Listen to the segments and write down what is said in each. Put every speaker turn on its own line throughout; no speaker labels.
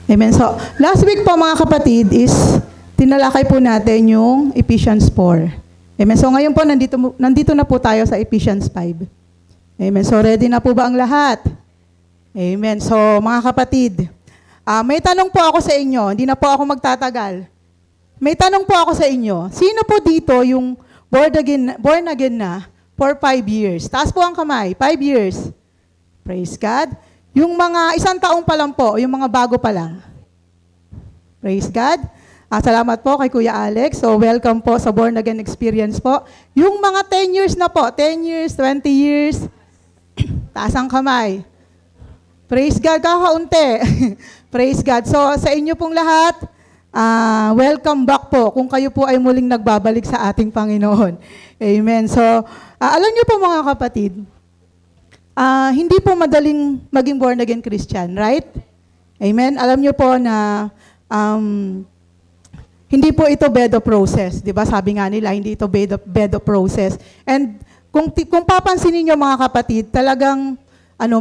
Amen. So, last week po mga kapatid is tinalakay po natin yung Ephesians 4. Amen. So, ngayon po nandito na po tayo sa Ephesians 5. Amen. So, ready na po ba ang lahat? Amen. So, mga kapatid, may tanong po ako sa inyo. Hindi na po ako magtatagal. May tanong po ako sa inyo. Sino po dito yung born again na for 5 years? Taas po ang kamay. 5 years. Praise God. Yung mga 1 taong pa lang po, yung mga bago pa lang. Praise God. Salamat po kay Kuya Alex. So, welcome po sa Born Again Experience po. Yung mga 10 years na po, 10 years, 20 years, taas ang kamay. Praise God, kakaunti. Praise God. So, sa inyo pong lahat, welcome back po kung kayo po ay muling nagbabalik sa ating Panginoon. Amen. So, alam niyo po mga kapatid, hindi po madaling maging born again Christian, right? Amen. Alam niyo po na hindi po ito bedo process, 'di ba? Sabi nga nila, hindi ito bedo process. And kung papansinin niyo mga kapatid, talagang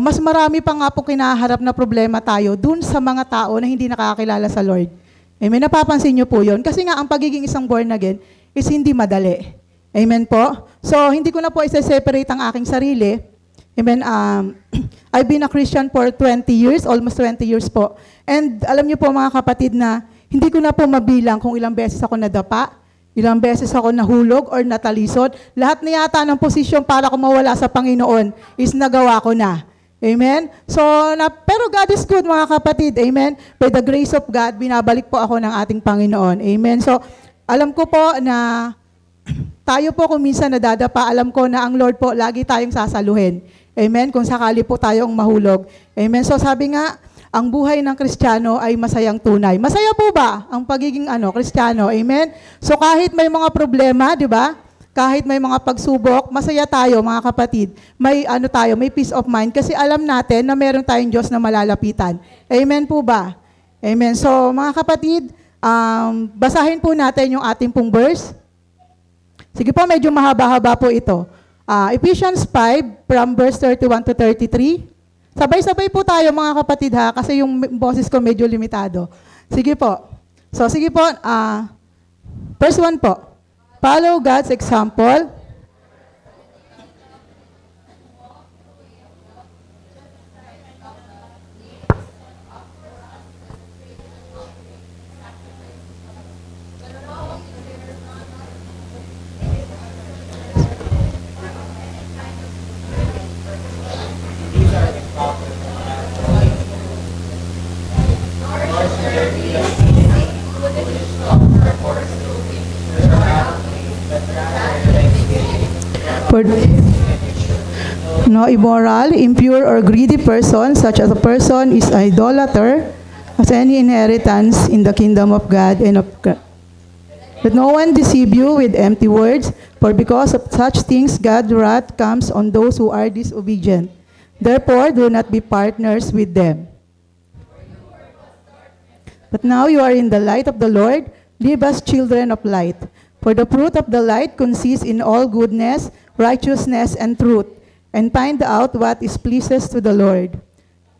mas marami pa nga po kinaharap na problema tayo dun sa mga tao na hindi nakakakilala sa Lord. Amen. Napapansin niyo po 'yon kasi nga ang pagiging isang born again is hindi madali. Amen po. So, hindi ko na po i-separate ang aking sarili. Amen. I've been a Christian for 20 years, almost 20 years po. And alam niyo po mga kapatid na hindi ko na po mabilang kung ilang beses ako nadapa, ilang beses ako nahulog or natalisod. Lahat na yata ng posisyon para ko mawala sa Panginoon is nagawa ko na. Amen? So, pero God is good mga kapatid. Amen? By the grace of God, binabalik po ako ng ating Panginoon. Amen? So, alam ko po na tayo po kung minsan nadadapa, alam ko na ang Lord po lagi tayong sasaluhin. Amen? Kung sakali po tayong mahulog. Amen? So sabi nga, ang buhay ng Kristiyano ay masayang tunay. Masaya po ba ang pagiging Kristiyano? Amen? So kahit may mga problema, di ba? Kahit may mga pagsubok, masaya tayo mga kapatid. May may peace of mind kasi alam natin na meron tayong Diyos na malalapitan. Amen po ba? Amen. So mga kapatid, basahin po natin yung ating pong verse. Sige po, medyo mahaba-haba po ito. Ephesians 5, from verse 31 to 33. Sabay-sabay po tayo mga kapatid ha, kasi yung boses ko medyo limitado. Sige po. So, sige po. Verse 1 po. Follow God's example. For no immoral, impure, or greedy person, such as a person is idolater, has any inheritance in the kingdom of God and of God. Let no one deceive you with empty words, for because of such things God's wrath comes on those who are disobedient. Therefore, do not be partners with them. But now you are in the light of the Lord, live as children of light. For the fruit of the light consists in all goodness, righteousness, and truth, and find out what is pleases to the Lord.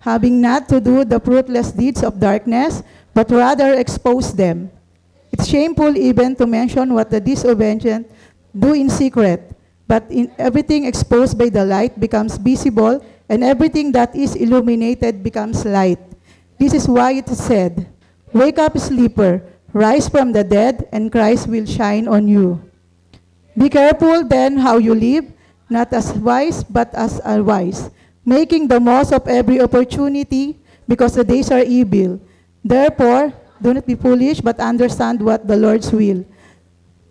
Having not to do the fruitless deeds of darkness, but rather expose them. It's shameful even to mention what the disobedient do in secret, but in everything exposed by the light becomes visible, and everything that is illuminated becomes light. This is why it is said, "Wake up, sleeper, rise from the dead, and Christ will shine on you." Be careful then how you live, not as wise, but as unwise, making the most of every opportunity, because the days are evil. Therefore, do not be foolish, but understand what the Lord's will.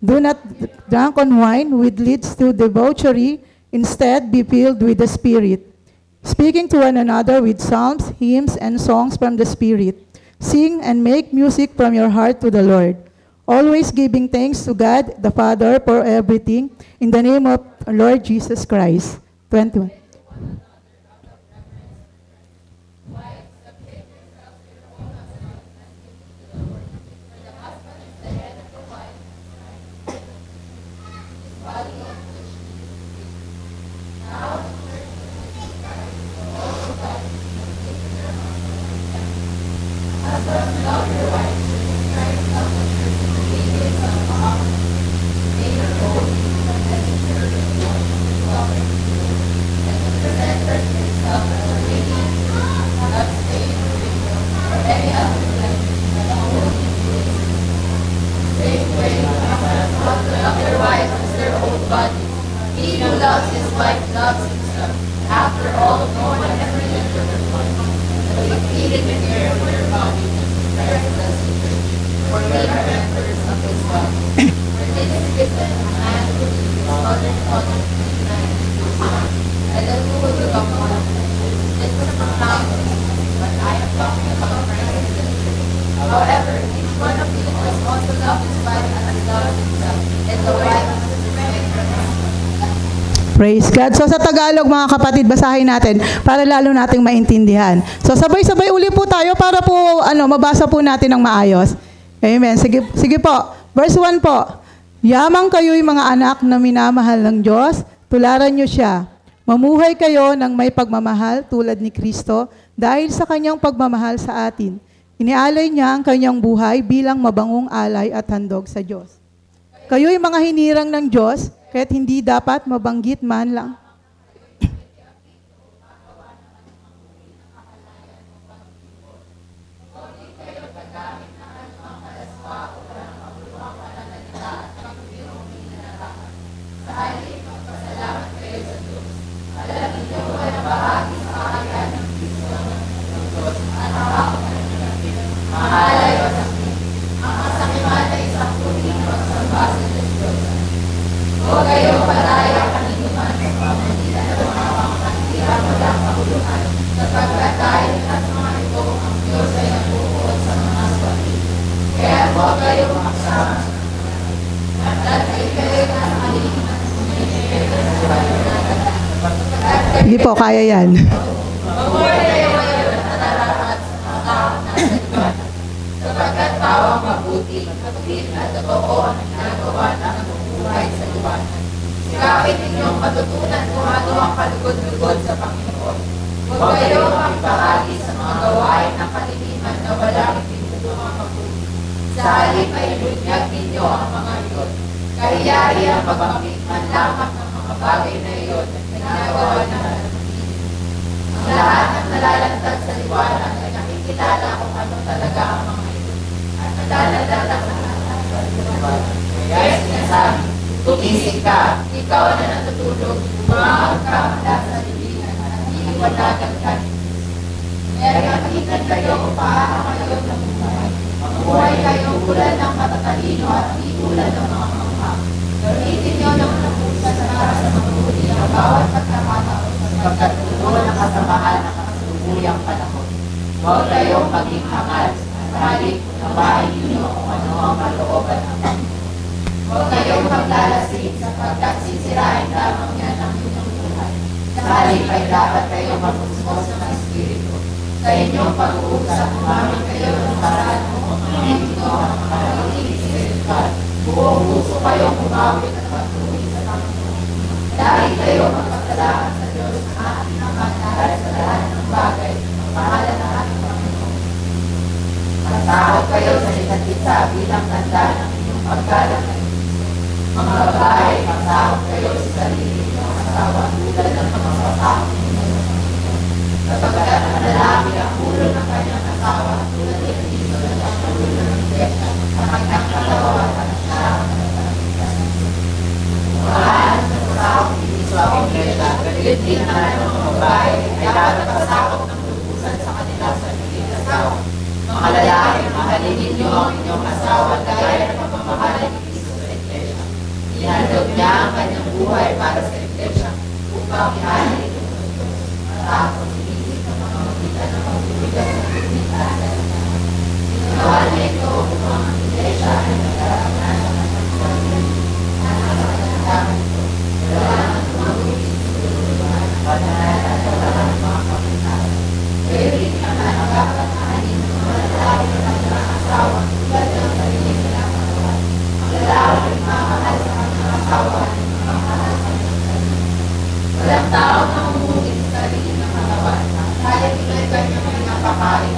Do not drink on wine, which leads to debauchery. Instead, be filled with the Spirit, speaking to one another with psalms, hymns, and songs from the Spirit. Sing and make music from your heart to the Lord, always giving thanks to God the Father for everything, in the name of Lord Jesus Christ. 21. Praise God. So sa Tagalog, mga kapatid, basahin natin para lalo nating maintindihan. So sabay-sabay uli po tayo para po mabasa po natin ng maayos. Amen. Sige po. Verse 1 po. Yamang kayo'y mga anak na minamahal ng Diyos, tularan niyo siya. Mamuhay kayo ng may pagmamahal tulad ni Kristo dahil sa kanyang pagmamahal sa atin. Inialay niya ang kanyang buhay bilang mabangong alay at handog sa Diyos. Kayo'y mga hinirang ng Diyos, kaya't hindi dapat mabanggit man lang. Hindi po, kaya yan.
Sapagkat tawang mabuti, matuwid at totoo ang ginagawa ng buhay sa luwan. Sikapin ninyong matutunan kung ano ang kalugod-lugod sa Panginoon. Huwag kayo makipahagi sa mga gawain ng kaliliman na walang ipinutulong mabuti. Sa halip ay ilunyag ninyo ang mga iyon. Kahiyari ang pagmamit man lamang ng mga bagay na iyon na ginagawa ng ang lahat ng nalalantad sa liwanag ay nakikilala kung ano talaga ang mga iyon. At nadaladala sa lahat sa liwanag. Kaya sinasabi, tumisig ka, ikaw na natutulog, umahag ka mula sa libingan at iiwalagan ka. Kaya kapitan kayo kung paano kayo namuhay. Mamuhay kayo ulan ng matatalino at di ulan ng mga mangha. Gamitin nyo ng napusa sa para sa mabuti ang bawat pagkakataon sapagkat tulo ng kasamahan ng kasalubuyang panahon. Huwag kayong maging hangal, halip nabahin ninyo kung ano ang malooban ng Panginoon. Huwag kayong maglalasing sapagkat sisirain lamang yan ang inyong buhay. Sa halip ay dapat kayong magpuspos ng Espiritu. Sa inyong pag-uusap, umamit kayo ng paraan kung ito ang makakalilig spiritual. Buong puso kayong umawit at patuloy sa Panginoon. Dahil kayo magpasalamat sa Diyos na ating naman dahil sa lahat ng bagay ang pangalan ng ating Panginoon. Matakot kayo sa isa't isa bilang tanda ng inyong paggalang ng Kristo. Mga babae, matakot kayo sa sarili ng asawa tulad ng mga matakot ninyo sa Panginoon. Sapagkat ang lalaki ang ulo ng kanyang asawa tulad ng Kristo na ang ulo ng Iglesia sa kanyang katawan at siya ang nagpapalitan. Mahal na matakot ninyo sa Iglesia, galit din naman ng mga babae ay dapat pasakot ng lubusan sa kanila sa piling asawa. Mga lalaki, mahalin ninyo ang inyong asawa gaya ng pamamahalan ni Kristo sa Iglesia. Ihandog niya ang kanyang buhay para sa Iglesia upang ihalin ito sa Diyos. Matakot sinisip ng mga magitan ng magbibigas ng bumitasan niya. Ginawa niya ito upang ang Iglesia ay nagkaroon ng pagkakas at nakakalaman ito. Wala nang tumagawin sa tulungan at pananalatala ng mga kapitasan. Kayo rin naman ang kapatahanin ng mga lalaki ng kanyang asawa tulad ng sarili nilang katawan. Ang lalaki ay mamahal sa kanyang asawa at mamahal sa kanyang sarili. Walang tao na umugit sa sarili ng katawan. Kaya ito'y kanyang pinapakain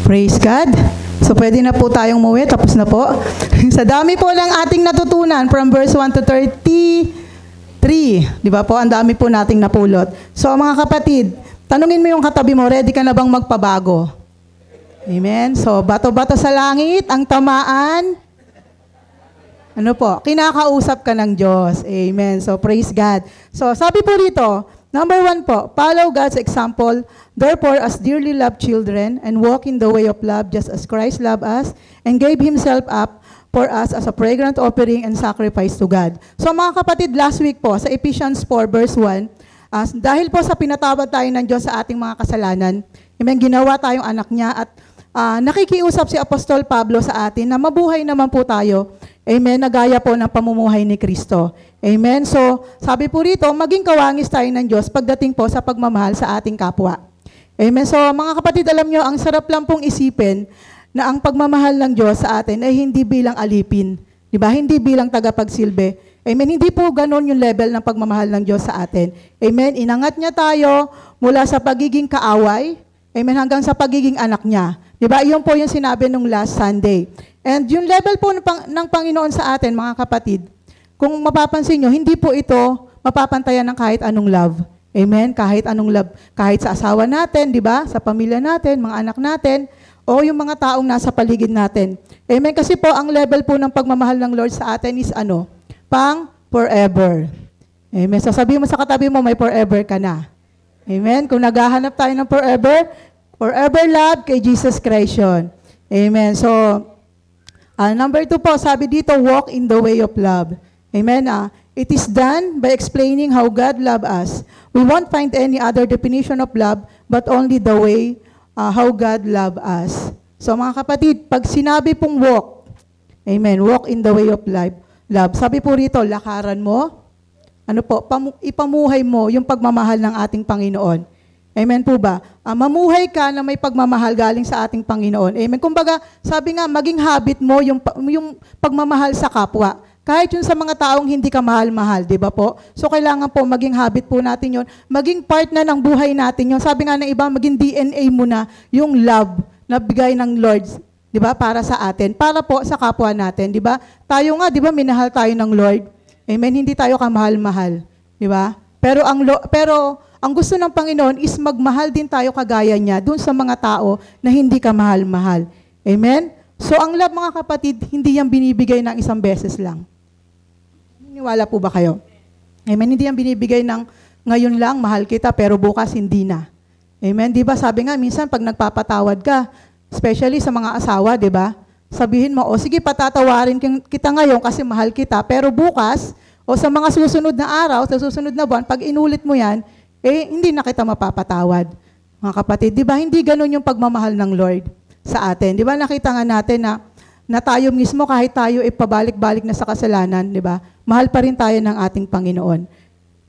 Praise God. So pwede na po tayong muwi. Tapos na po. Sa dami po ng ating natutunan from verse 1 to 33. Di ba po? Ang dami po nating napulot. So mga kapatid, tanungin mo yung katabi mo, ready ka na bang magpabago? Amen. So bato-bato sa langit, ang tamaan, ano po? Kinakausap ka ng Diyos. Amen. So praise God. So sabi po dito, number 1 po, follow God's example. Therefore, as dearly loved children, and walk in the way of love just as Christ loved us, and gave Himself up for us as a fragrant offering and sacrifice to God. So mga kapatid, last week po, sa Ephesians 4 verse 1, dahil po sa pinatawad tayo ng Diyos sa ating mga kasalanan, amen, ginawa tayong anak niya at nakikiusap si Apostol Pablo sa atin na mabuhay naman po tayo, amen, na gaya po ng pamumuhay ni Kristo. Amen. So, sabi po rito, maging kawangis tayo ng Diyos pagdating po sa pagmamahal sa ating kapwa. Amen. So, mga kapatid, alam nyo, ang sarap lang pong isipin na ang pagmamahal ng Diyos sa atin ay hindi bilang alipin. Diba? Hindi bilang tagapagsilbi. Amen. Hindi po ganun yung level ng pagmamahal ng Diyos sa atin. Amen. Inangat niya tayo mula sa pagiging kaaway, amen, hanggang sa pagiging anak niya. Diba? Iyon po yung sinabi nung last Sunday. And yung level po ng Panginoon sa atin, mga kapatid, kung mapapansin nyo, hindi po ito mapapantayan ng kahit anong love. Amen? Kahit anong love. Kahit sa asawa natin, di ba? Sa pamilya natin, mga anak natin, o yung mga taong nasa paligid natin. Amen? Kasi po, ang level po ng pagmamahal ng Lord sa atin is ano? Pang forever. Amen? So sabihin mo sa katabi mo, may forever ka na. Amen? Kung naghahanap tayo ng forever, forever love kay Jesus Christ yun. Amen? So, number 2 po, sabi dito, walk in the way of love. Amen. It is done by explaining how God loved us. We won't find any other definition of love, but only the way how God loved us. So mga kapatid, pag sinabi pong walk, amen, walk in the way of love. Sabi po rito, lakaran mo, ano po, ipamuhay mo yung pagmamahal ng ating Panginoon. Amen po ba? Mamuhay ka na may pagmamahal galing sa ating Panginoon. Amen. Kumbaga, sabi nga, maging habit mo yung pagmamahal sa kapwa. Kahit yun sa mga taong hindi ka mahal-mahal, di ba po? So, kailangan po maging habit po natin yun. Maging part na ng buhay natin yun. Sabi nga ng iba, maging DNA mo na yung love na bigay ng Lord, di ba, para sa atin. Para po sa kapwa natin, di ba? Tayo nga, di ba, minahal tayo ng Lord. Amen? Hindi tayo kamahal-mahal, di ba? Pero ang gusto ng Panginoon is magmahal din tayo kagaya niya dun sa mga tao na hindi ka mahal-mahal. Amen? So, ang love, mga kapatid, hindi yan binibigay ng isang beses lang. Niwala po ba kayo? Amen. Hindi yan binibigay ng ngayon lang, mahal kita, pero bukas hindi na. Amen. Di ba sabi nga, minsan pag nagpapatawad ka, especially sa mga asawa, di ba? Sabihin mo, o sige, patatawarin kita ngayon kasi mahal kita, pero bukas, o sa mga susunod na araw, sa susunod na buwan, pag inulit mo yan, hindi na kita mapapatawad. Mga kapatid, di ba? Hindi ganun yung pagmamahal ng Lord sa atin. Di ba? Nakita nga natin na tayo mismo, kahit tayo pabalik-balik na sa kasalanan, di ba? Mahal pa rin tayo ng ating Panginoon.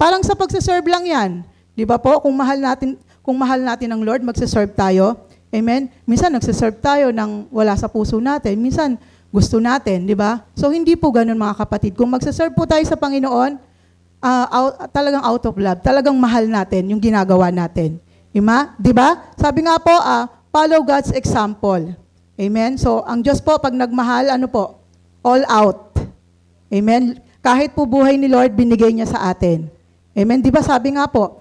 Parang sa pagsaserve lang yan. Di ba po? Kung mahal natin ang Lord, magsaserve tayo. Amen? Minsan nagsaserve tayo ng wala sa puso natin. Minsan gusto natin, di ba? So hindi po ganun, mga kapatid. Kung magsaserve po tayo sa Panginoon, talagang out of love. Talagang mahal natin yung ginagawa natin. Di ba? Sabi nga po, follow God's example. Amen? So, ang Diyos po, pag nagmahal, ano po? All out. Amen? Kahit po buhay ni Lord, binigay niya sa atin. Amen? Di ba sabi nga po,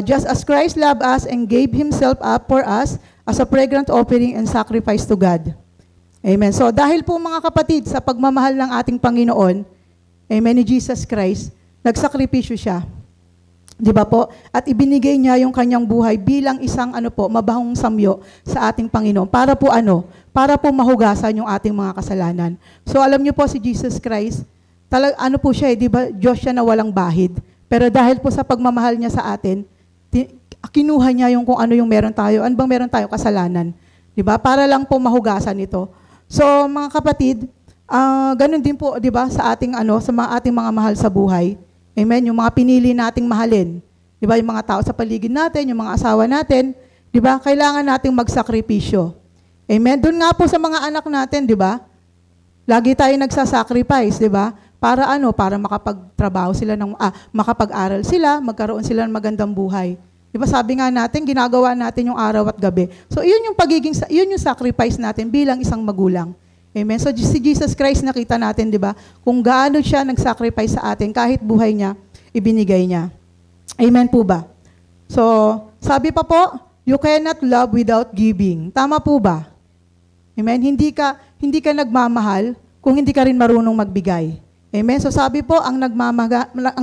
just as Christ loved us and gave Himself up for us as a fragrant offering and sacrifice to God. Amen? So, dahil po mga kapatid, sa pagmamahal ng ating Panginoon, amen, ni Jesus Christ, nagsakripisyo siya. Di ba po? At ibinigay niya yung kanyang buhay bilang isang mabahong samyo sa ating Panginoon. Para po Para po mahugasan yung ating mga kasalanan. So alam niyo po si Jesus Christ, po siya, di ba? Diyos siya na walang bahid. Pero dahil po sa pagmamahal niya sa atin, kinuha niya yung kung ano yung meron tayo. Ano bang meron tayo? Kasalanan. Di ba? Para lang po mahugasan ito. So mga kapatid, ganun din po, di ba, sa ating sa ating mga mahal sa buhay. Amen? Yung mga pinili nating mahalin. Di ba? Yung mga tao sa paligid natin, yung mga asawa natin, di ba? Kailangan nating magsakripisyo. Amen? Doon nga po sa mga anak natin, di ba? Lagi tayo nagsasacrifice, di ba? Para makapagtrabaho sila makapag-aral sila, magkaroon sila ng magandang buhay. Di ba sabi nga natin, ginagawa natin yung araw at gabi. So, yun yung sacrifice natin bilang isang magulang. Amen. So, si Jesus Christ nakita natin, di ba, kung gaano siya nag-sacrifice sa atin, kahit buhay niya, ibinigay niya. Amen po ba? So, sabi pa po, you cannot love without giving. Tama po ba? Amen. Hindi ka nagmamahal kung hindi ka rin marunong magbigay. Amen. So, sabi po, ang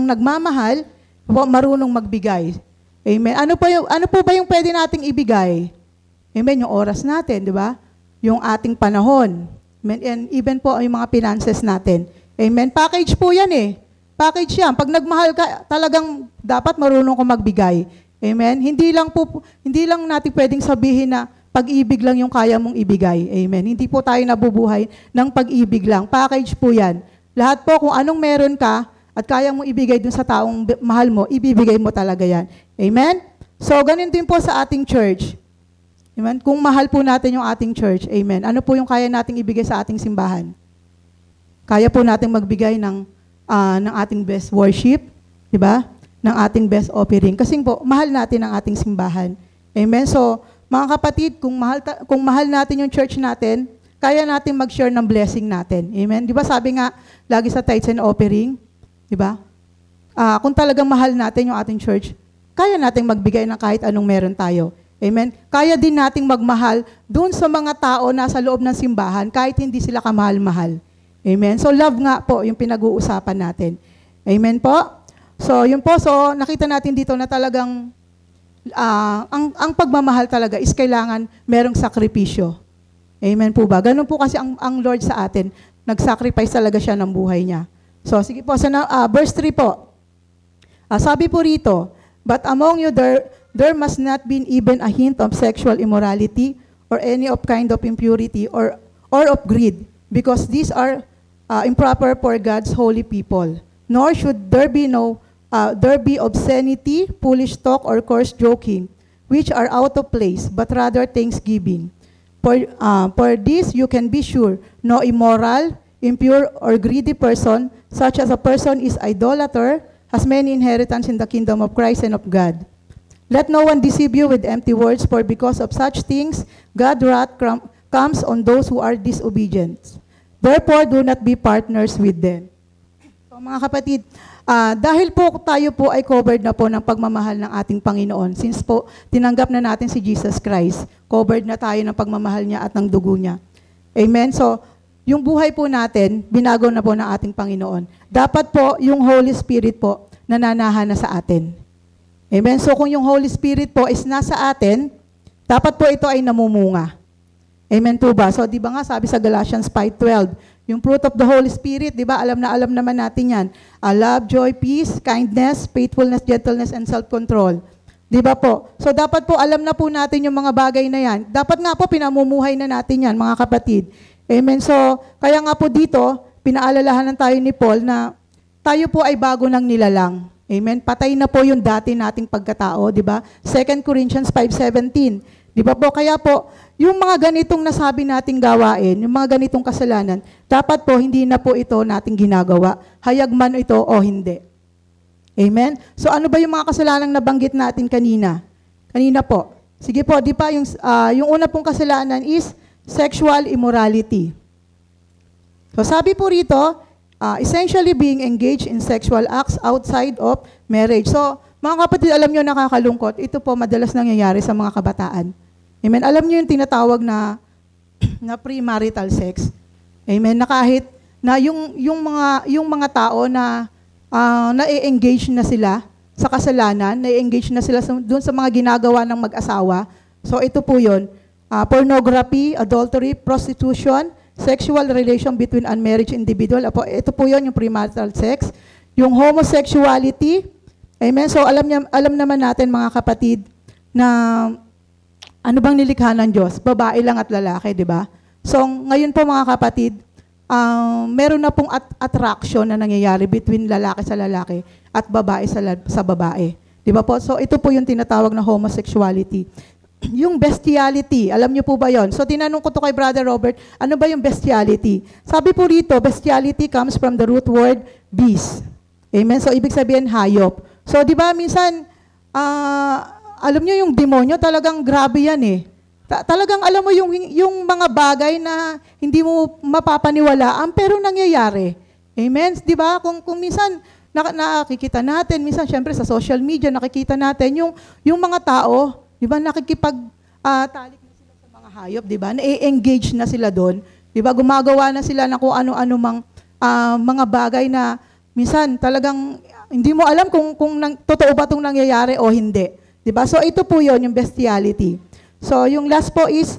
nagmamahal po marunong magbigay. Amen. Ano po ba yung pwede nating ibigay? Amen. Yung oras natin, di ba? Yung ating panahon. Amen. And even po yung mga finances natin. Amen. Package po yan eh. Package yan. Pag nagmahal ka, talagang dapat marunong ka magbigay. Amen. Hindi lang natin pwedeng sabihin na pag-ibig lang yung kaya mong ibigay. Amen. Hindi po tayo nabubuhay ng pag-ibig lang. Package po yan. Lahat po kung anong meron ka at kaya mong ibigay dun sa taong mahal mo, ibibigay mo talaga yan. Amen? So, ganun din po sa ating church. Amen? Kung mahal po natin yung ating church, amen, ano po yung kaya nating ibigay sa ating simbahan? Kaya po nating magbigay ng ating best worship, di ba? Ng ating best offering. Kasi po, mahal natin ang ating simbahan. Amen? So, mga kapatid, kung mahal natin yung church natin, kaya natin mag-share ng blessing natin. Amen? Di ba sabi nga, lagi sa tithes and offering, di ba? Kung talagang mahal natin yung ating church, kaya nating magbigay ng kahit anong meron tayo. Amen? Kaya din nating magmahal dun sa mga tao na sa loob ng simbahan kahit hindi sila kamahal-mahal. Amen? So, love nga po yung pinag-uusapan natin. Amen po? So, yun po. So, nakita natin dito na talagang ang pagmamahal talaga is kailangan merong sakripisyo. Amen po ba? Ganun po kasi ang Lord sa atin. Nag-sacrifice talaga siya ng buhay niya. So, sige po. Verse 3 po. Sabi po rito, but among you there must not be even a hint of sexual immorality or any of kind of impurity or of greed, because these are improper for God's holy people. Nor should there be obscenity, foolish talk, or coarse joking, which are out of place, but rather thanksgiving. For this you can be sure, no immoral, impure, or greedy person, such as a person is idolater, has many inheritance in the kingdom of Christ and of God. Let no one deceive you with empty words, for because of such things, God's wrath comes on those who are disobedient. Therefore, do not be partners with them. So, mga kapatid, dahil po tayo po ay covered na po ng pagmamahal ng ating Panginoon, since po tinanggap na natin si Jesus Christ, covered na tayo ng pagmamahal niya at ng dugo niya. Amen? So, yung buhay po natin, binago na po ng ating Panginoon. Dapat po, yung Holy Spirit po, nananahan na sa atin. Amen? So, kung yung Holy Spirit po is nasa atin, dapat po ito ay namumunga. Amen po ba? So, di ba nga, sabi sa Galatians 5:12, yung fruit of the Holy Spirit, di ba, alam naman natin yan. Love, joy, peace, kindness, faithfulness, gentleness, and self-control. Di ba po? So, dapat po, alam na po natin yung mga bagay na yan. Dapat nga po, pinamumuhay na natin yan, mga kapatid. Amen. So, kaya nga po dito, pinaalalahanan tayo ni Paul na tayo po ay bago ng nilalang. Amen. Patay na po yung dati nating pagkatao, di ba? 2 Corinthians 5:17. Di ba po? Kaya po, yung mga ganitong nasabi nating gawain, yung mga ganitong kasalanan, dapat po hindi na po ito nating ginagawa. Hayag man ito o hindi. Amen. So, ano ba yung mga kasalanang nabanggit natin kanina? Kanina po. Sige po, di pa yung una pong kasalanan is sexual immorality. So sabi po rito, essentially being engaged in sexual acts outside of marriage. So mga kapatid, alam nyo, nakakalungkot, ito po madalas nangyayari sa mga kabataan. Amen. Alam nyo yung tinatawag na premarital sex. Amen. Na kahit na yung mga tao na na-engage na sila sa kasalanan, na-engage na sila doon sa mga ginagawa ng mag-asawa. So ito po yun. Pornography, adultery, prostitution, sexual relation between unmarried individual. Ito po yun, yung premarital sex. Yung homosexuality. Amen. So alam naman natin, mga kapatid, na ano bang nilikha ng Diyos? Babae lang at lalaki, di ba? So ngayon po, mga kapatid, meron na pong attraction na nangyayari between lalaki sa lalaki at babae sa babae. Di ba po? So ito po yung tinatawag na homosexuality. Yung bestiality, alam niyo po ba yon? So tinanong ko to kay Brother Robert, ano ba yung bestiality? Sabi po rito, bestiality comes from the root word beast. Amen? So ibig sabihin hayop. So di ba minsan, alam niyo yung demonyo, talagang grabe yan eh. Talagang alam mo yung mga bagay na hindi mo mapapaniwalaan, pero nangyayari. Amen? Di ba? Kung minsan, nakikita natin, minsan syempre sa social media, nakikita natin yung mga tao, di ba, nakikipag-talik na sila sa mga hayop, di ba? Na-engage na sila doon. Di ba? Gumagawa na sila ng kung ano-ano mga bagay na minsan talagang hindi mo alam kung totoo ba itong nangyayari o hindi. Di ba? So ito po yon yung bestiality. So yung last po is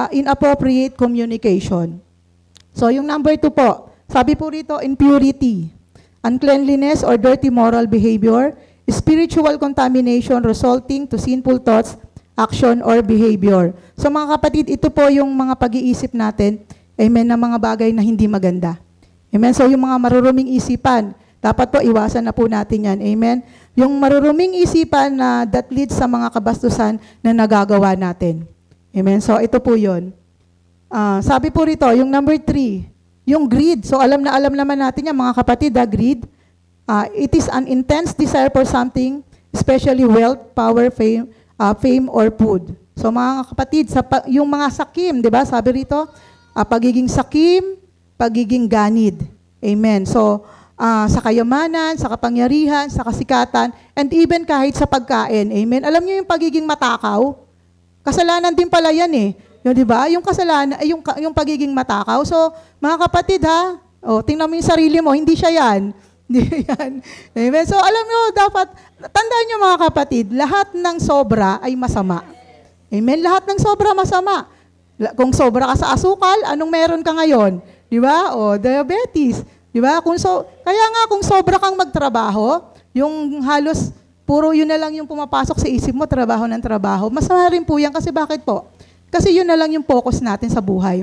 inappropriate communication. So yung number 2 po, sabi po rito, impurity, uncleanliness or dirty moral behavior, spiritual contamination resulting to sinful thoughts, action, or behavior. So mga kapatid, ito po yung mga pag-iisip natin, amen, na mga bagay na hindi maganda. Amen? So yung mga maruruming isipan, dapat po iwasan na po natin yan. Amen? Yung maruruming isipan na that leads sa mga kabastusan na nagagawa natin. Amen? So ito po yun. Sabi po rito, yung number 3, yung greed. So alam naman natin yan mga kapatid, greed. It is an intense desire for something, especially wealth, power, fame, or food. So mga kapatid, yung mga sakim, di ba? Sabi rito, pagiging sakim, pagiging ganid. Amen. So, sa kayamanan, sa kapangyarihan, sa kasikatan, and even kahit sa pagkain. Amen. Alam niyo yung pagiging matakaw? Kasalanan din pala yan eh. Yung, di ba? Yung kasalanan, yung pagiging matakaw. So, mga kapatid ha, tingnan mo yung sarili mo, hindi siya yan. Hindi yan. Amen. So, alam niyo, dapat, tandaan niyo mga kapatid, lahat ng sobra ay masama. Amen. Lahat ng sobra masama. Kung sobra ka sa asukal, anong meron ka ngayon? Di ba? O, diabetes. Di ba? Kaya nga, kung sobra kang magtrabaho, yung halos, puro yun na lang yung pumapasok sa isip mo, trabaho ng trabaho. Masama rin po yan kasi bakit po? Kasi yun na lang yung focus natin sa buhay.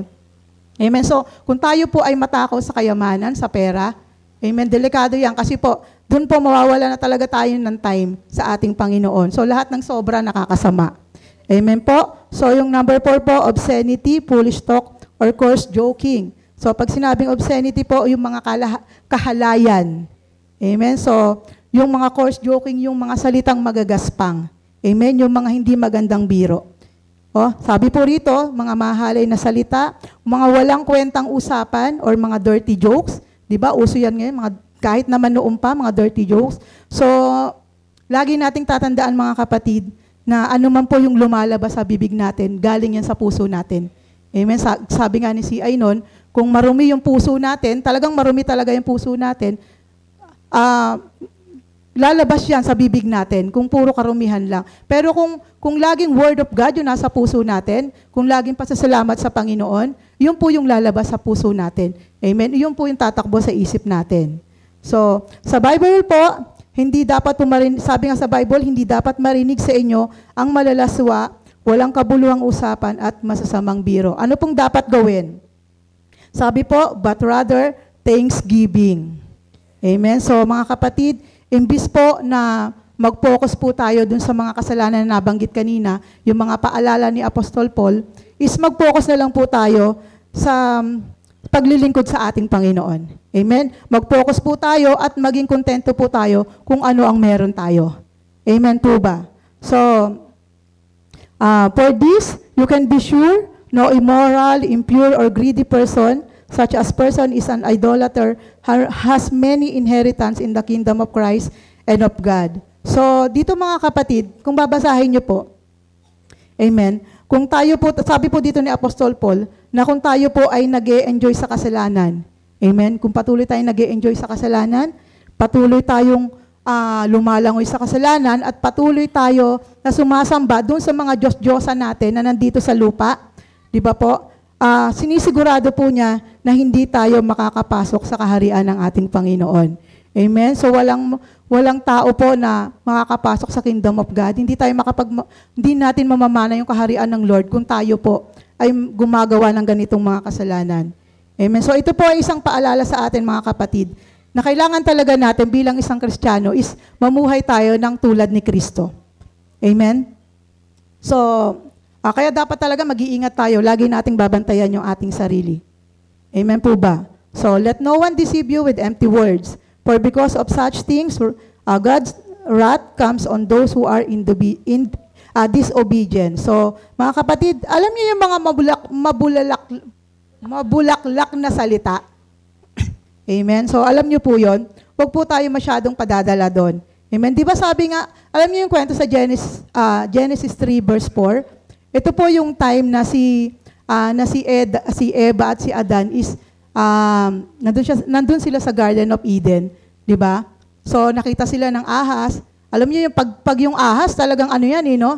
Amen? So, kung tayo po ay matakaw sa kayamanan, sa pera, amen, delikado yan kasi po, dun po mawawala na talaga tayo ng time sa ating Panginoon. So, lahat ng sobra nakakasama. Amen po? So, yung number 4 po, obscenity, foolish talk, or coarse joking. So, pag sinabing obscenity po, yung mga kahalayan. Amen? So, yung mga coarse joking, yung mga salitang magagaspang. Amen? Yung mga hindi magandang biro. Sabi po rito, mga mahalay na salita, mga walang kwentang usapan, or mga dirty jokes. Di ba? Uso yan ngayon, kahit naman noon pa, mga dirty jokes. So, lagi nating tatandaan mga kapatid, na ano man po yung lumalabas sa bibig natin, galing yan sa puso natin. Amen? Sabi nga ni C.I. noon, kung marumi yung puso natin, talagang marumi talaga yung puso natin, lalabas yan sa bibig natin kung puro karumihan lang. Pero kung laging word of God yung nasa puso natin, kung laging pasasalamat sa Panginoon, yun po yung lalabas sa puso natin. Amen? Yun po yung tatakbo sa isip natin. So, sa Bible po, hindi dapat sabi nga sa Bible, hindi dapat marinig sa inyo ang malalaswa, walang kabuluhang usapan at masasamang biro. Ano pong dapat gawin? Sabi po, but rather, thanksgiving. Amen? So, mga kapatid, imbis po na mag-focus po tayo dun sa mga kasalanan na nabanggit kanina, yung mga paalala ni Apostol Paul, is mag-focus na lang po tayo sa paglilingkod sa ating Panginoon. Amen? Mag-focus po tayo at maging kontento po tayo kung ano ang meron tayo. Amen po ba? So, for this, you can be sure no immoral, impure, or greedy person, such as person is an idolater, has many inheritance in the kingdom of Christ and of God. So, dito mga kapatid, kung babasahin niyo po, amen, kung tayo po, sabi po dito ni Apostol Paul, na kung tayo po ay nag-e-enjoy sa kasalanan, amen, kung patuloy tayong nag-e-enjoy sa kasalanan, patuloy tayong lumalangoy sa kasalanan, at patuloy tayo na sumasamba dun sa mga Diyos-Diyosa natin na nandito sa lupa, di ba po? Sinisigurado po niya na hindi tayo makakapasok sa kaharian ng ating Panginoon. Amen? So walang tao po na makakapasok sa kingdom of God. Hindi natin mamamana yung kaharian ng Lord kung tayo po ay gumagawa ng ganitong mga kasalanan. Amen? So ito po ay isang paalala sa atin mga kapatid, na kailangan talaga natin bilang isang Kristiyano is mamuhay tayo ng tulad ni Kristo. Amen? So, kaya dapat talaga mag-iingat tayo. Lagi nating babantayan yung ating sarili. Amen po ba? So, let no one deceive you with empty words. For because of such things, wrath comes on those who are disobedient. So, mga kapatid, alam niyo yung mga mabulaklak na salita. Amen? So, alam niyo po yun. Huwag po tayo masyadong padadala doon. Amen? Di ba sabi nga, alam niyo yung kwento sa Genesis 3 verse 4? Ito po yung time na si Eva at si Adan is nandun sila sa Garden of Eden, 'di ba? So nakita sila ng ahas. Alam niyo yung pag yung ahas talagang ano yan, no?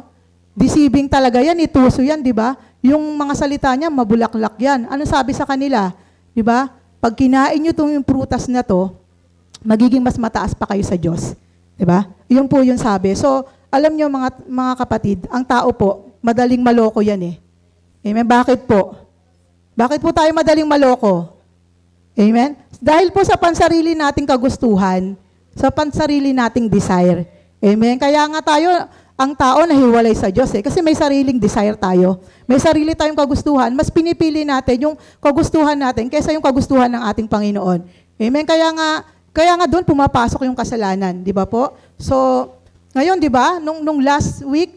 Deceiving talaga yan, ituso yan, 'di ba? Yung mga salita niya mabulaklak yan. Ano sabi sa kanila? 'Di ba? Pag kinain niyo yung prutas na to, magiging mas mataas pa kayo sa Diyos. 'Di ba? Yun po yung sabi. So, alam niyo mga kapatid, ang tao po madaling maloko yan eh. Amen? Bakit po? Bakit po tayo madaling maloko? Amen? Dahil po sa pansarili nating kagustuhan, sa pansarili nating desire. Amen? Kaya nga tayo, ang tao nahiwalay sa Diyos eh. Kasi may sariling desire tayo. May sarili tayong kagustuhan. Mas pinipili natin yung kagustuhan natin kaysa yung kagustuhan ng ating Panginoon. Amen? Kaya nga doon pumapasok yung kasalanan. Di ba po? So, ngayon, di ba? Nung last week,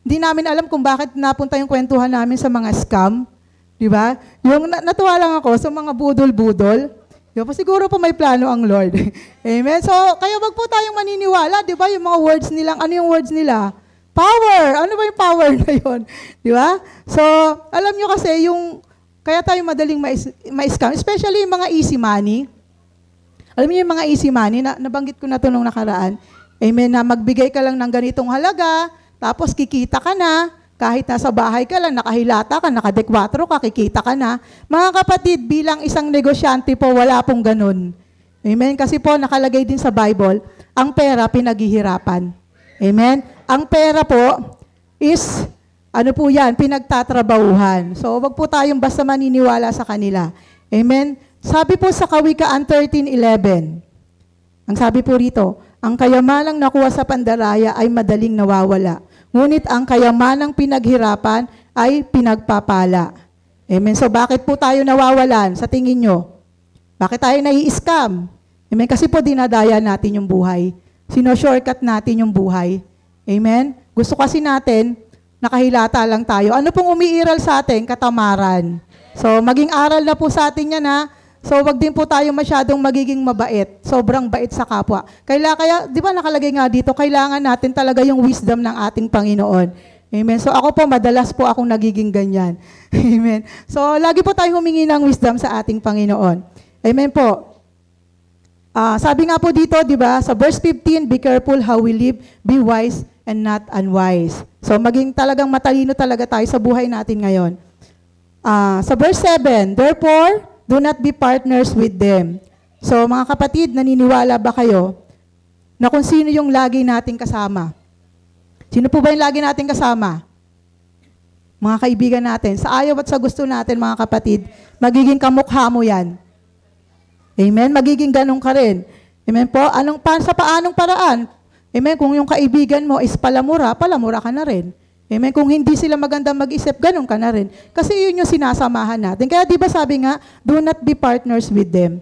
hindi namin alam kung bakit napunta yung kwentuhan namin sa mga scam. Di ba? Yung natuwa lang ako sa mga budol-budol. Di ba? Siguro po may plano ang Lord. Amen? So, kaya wag po tayong maniniwala. Di ba? Yung mga words nilang, ano yung words nila? Power! Ano ba yung power na yun? Di ba? So, alam nyo kasi kaya tayo madaling ma-scam, especially yung mga easy money. Alam niyo yung mga easy money, nabanggit ko na ito nung nakaraan. Amen? Na magbigay ka lang ng ganitong halaga, tapos kikita ka na, kahit nasa bahay ka lang, nakahilata ka, nakadekwatro ka, kikita ka na. Mga kapatid, bilang isang negosyante po, wala pong ganun. Amen? Kasi po, nakalagay din sa Bible, ang pera pinaghihirapan. Amen? Ang pera po is, ano po yan, pinagtatrabahuhan. So, wag po tayong basta maniniwala sa kanila. Amen? Sabi po sa Kawikaan 13:11, ang sabi po rito, ang kayamanang nakuha sa pandaraya ay madaling nawawala. Ngunit ang kayamanang pinaghirapan ay pinagpapala. Amen. So bakit po tayo nawawalan sa tingin nyo? Bakit tayo nai-scam? Amen. Kasi po dinadaya natin yung buhay. Sino-shortcut natin yung buhay. Amen. Gusto kasi natin, nakahilata lang tayo. Ano pong umiiral sa atin? Katamaran. So maging aral na po sa atin yan ha. So, wag din po tayo masyadong magiging mabait. Sobrang bait sa kapwa. Kaya di ba nakalagay nga dito, kailangan natin talaga yung wisdom ng ating Panginoon. Amen. So, ako po, madalas po akong nagiging ganyan. Amen. So, lagi po tayo humingi ng wisdom sa ating Panginoon. Amen po. Sabi nga po dito, di ba, sa verse 15, be careful how we live, be wise and not unwise. So, maging talagang matalino talaga tayo sa buhay natin ngayon. Sa verse 7, therefore, do not be partners with them. So, mga kapatid, naniniwala ba kayo na kung sino yung lagi nating kasama? Sino po ba yung lagi nating kasama? Mga kaibigan natin. Sa ayaw at sa gusto natin, mga kapatid, magiging kamukha mo yan. Amen? Magiging ganun ka rin. Amen po? Sa paanong paraan? Amen? Kung yung kaibigan mo is palamura ka na rin. Amen. Kung hindi sila maganda mag-isip, ganun ka na rin. Kasi yun yung sinasamahan natin. Kaya di ba sabi nga, do not be partners with them.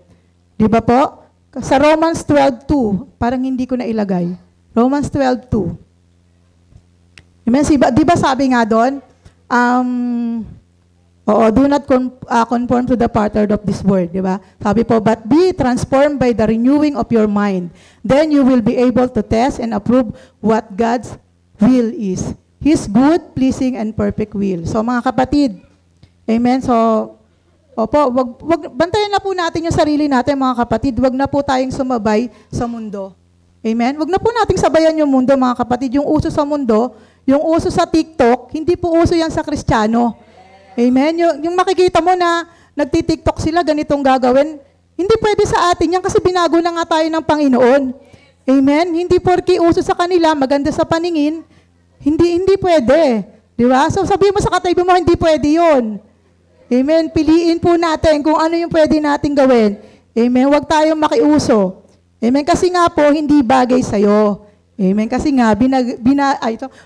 Di ba po? Sa Romans 12:2, parang hindi ko na ilagay. Romans 12:2. Amen. Di ba sabi nga doon, do not conform to the pattern of this world. Di ba? Sabi po, but be transformed by the renewing of your mind. Then you will be able to test and approve what God's will is. His good, pleasing, and perfect will. So, mga kapatid, amen? So, bantayan na po natin yung sarili natin, mga kapatid. Wag na po tayong sumabay sa mundo. Amen? Wag na po nating sabayan yung mundo, mga kapatid. Yung uso sa mundo, yung uso sa TikTok, hindi po uso yan sa Kristiyano. Amen? Yung makikita mo na nagti-TikTok sila, ganitong gagawin, hindi pwede sa atin yan kasi binago na nga tayo ng Panginoon. Amen? Hindi porke uso sa kanila, maganda sa paningin, hindi pwede. Di ba? So sabihin mo sa katabi mo, hindi pwede yun. Amen? Piliin po natin kung ano yung pwede natin gawin. Amen? Huwag tayong makiuso. Amen? Kasi nga po, hindi bagay sa'yo. Amen? Kasi nga,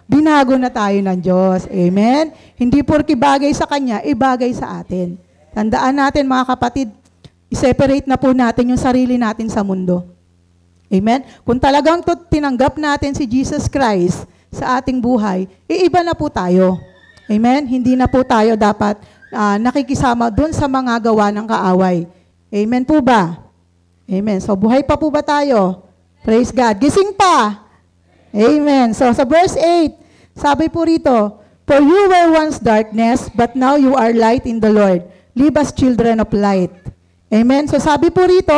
binago na tayo ng Diyos. Amen? Hindi porke bagay sa Kanya, bagay sa atin. Tandaan natin, mga kapatid, i-separate na po natin yung sarili natin sa mundo. Amen? Kung talagang tinanggap natin si Jesus Christ sa ating buhay, iiba na po tayo. Amen? Hindi na po tayo dapat nakikisama dun sa mga gawa ng kaaway. Amen po ba? Amen. So, buhay pa po ba tayo? Praise God. Gising pa. Amen. So, sa verse 8, sabi po rito, "For you were once darkness, but now you are light in the Lord. Live as children of light." Amen. So, sabi po rito,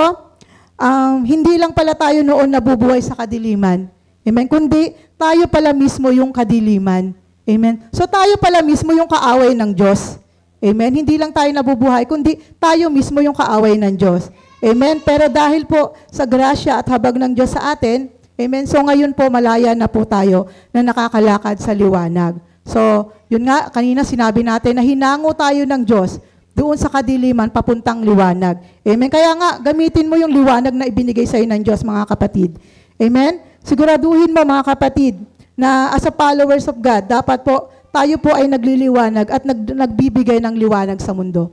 hindi lang pala tayo noon nabubuhay sa kadiliman. Amen. Kundi, tayo pala mismo yung kadiliman. Amen. So, tayo pala mismo yung kaaway ng Diyos. Amen. Hindi lang tayo nabubuhay, kundi tayo mismo yung kaaway ng Diyos. Amen. Pero dahil po sa grasya at habag ng Diyos sa atin, amen, so ngayon po malaya na po tayo na nakakalakad sa liwanag. So, yun nga, kanina sinabi natin na hinango tayo ng Diyos doon sa kadiliman papuntang liwanag. Amen. Kaya nga, gamitin mo yung liwanag na ibinigay sa iyo ng Diyos, mga kapatid. Amen. Siguraduhin mo, mga kapatid, na as a followers of God, dapat po tayo po ay nagliliwanag at nagbibigay ng liwanag sa mundo.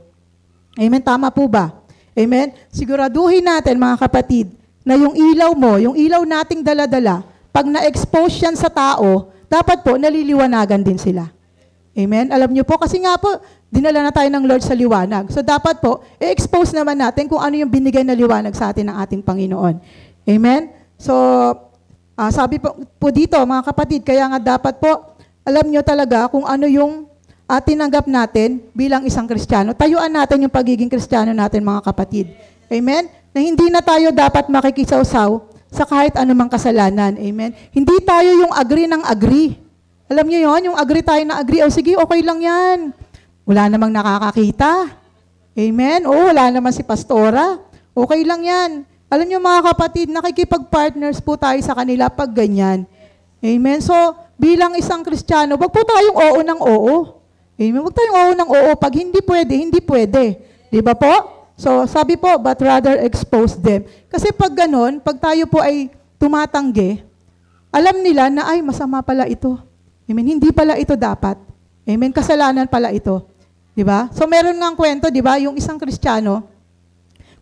Amen. Tama po ba? Amen? Siguraduhin natin, mga kapatid, na yung ilaw mo, yung ilaw nating dala-dala, pag na-expose yan sa tao, dapat po naliliwanagan din sila. Amen? Alam niyo po, kasi nga po, dinala na tayo ng Lord sa liwanag. So dapat po, i-expose naman natin kung ano yung binigay na liwanag sa atin ng ating Panginoon. Amen? So, sabi po dito, mga kapatid, kaya nga dapat po, alam niyo talaga kung ano yung tinanggap natin bilang isang Kristiyano. Tayuan natin yung pagiging Kristiyano natin, mga kapatid. Amen? Na hindi na tayo dapat makikisawsaw sa kahit anumang kasalanan. Amen? Hindi tayo yung agree ng agree. Alam niyo yon, yung agree tayo na agree. O sige, okay lang yan. Wala namang nakakakita. Amen? O, wala naman si pastora. Okay lang yan. Alam niyo, mga kapatid, nakikipag-partners po tayo sa kanila pag ganyan. Amen? So, bilang isang Kristiyano, wag po tayong oo ng oo. Amen. Huwag tayong oo ng oo. Pag hindi pwede, hindi pwede. Di ba po? So, sabi po, but rather expose them. Kasi pag ganun, pag tayo po ay tumatanggi, alam nila na, ay, masama pala ito. Amen. Hindi pala ito dapat. Amen. Kasalanan pala ito. Di ba? So, meron nga kwento, di ba? Yung isang Kristiyano,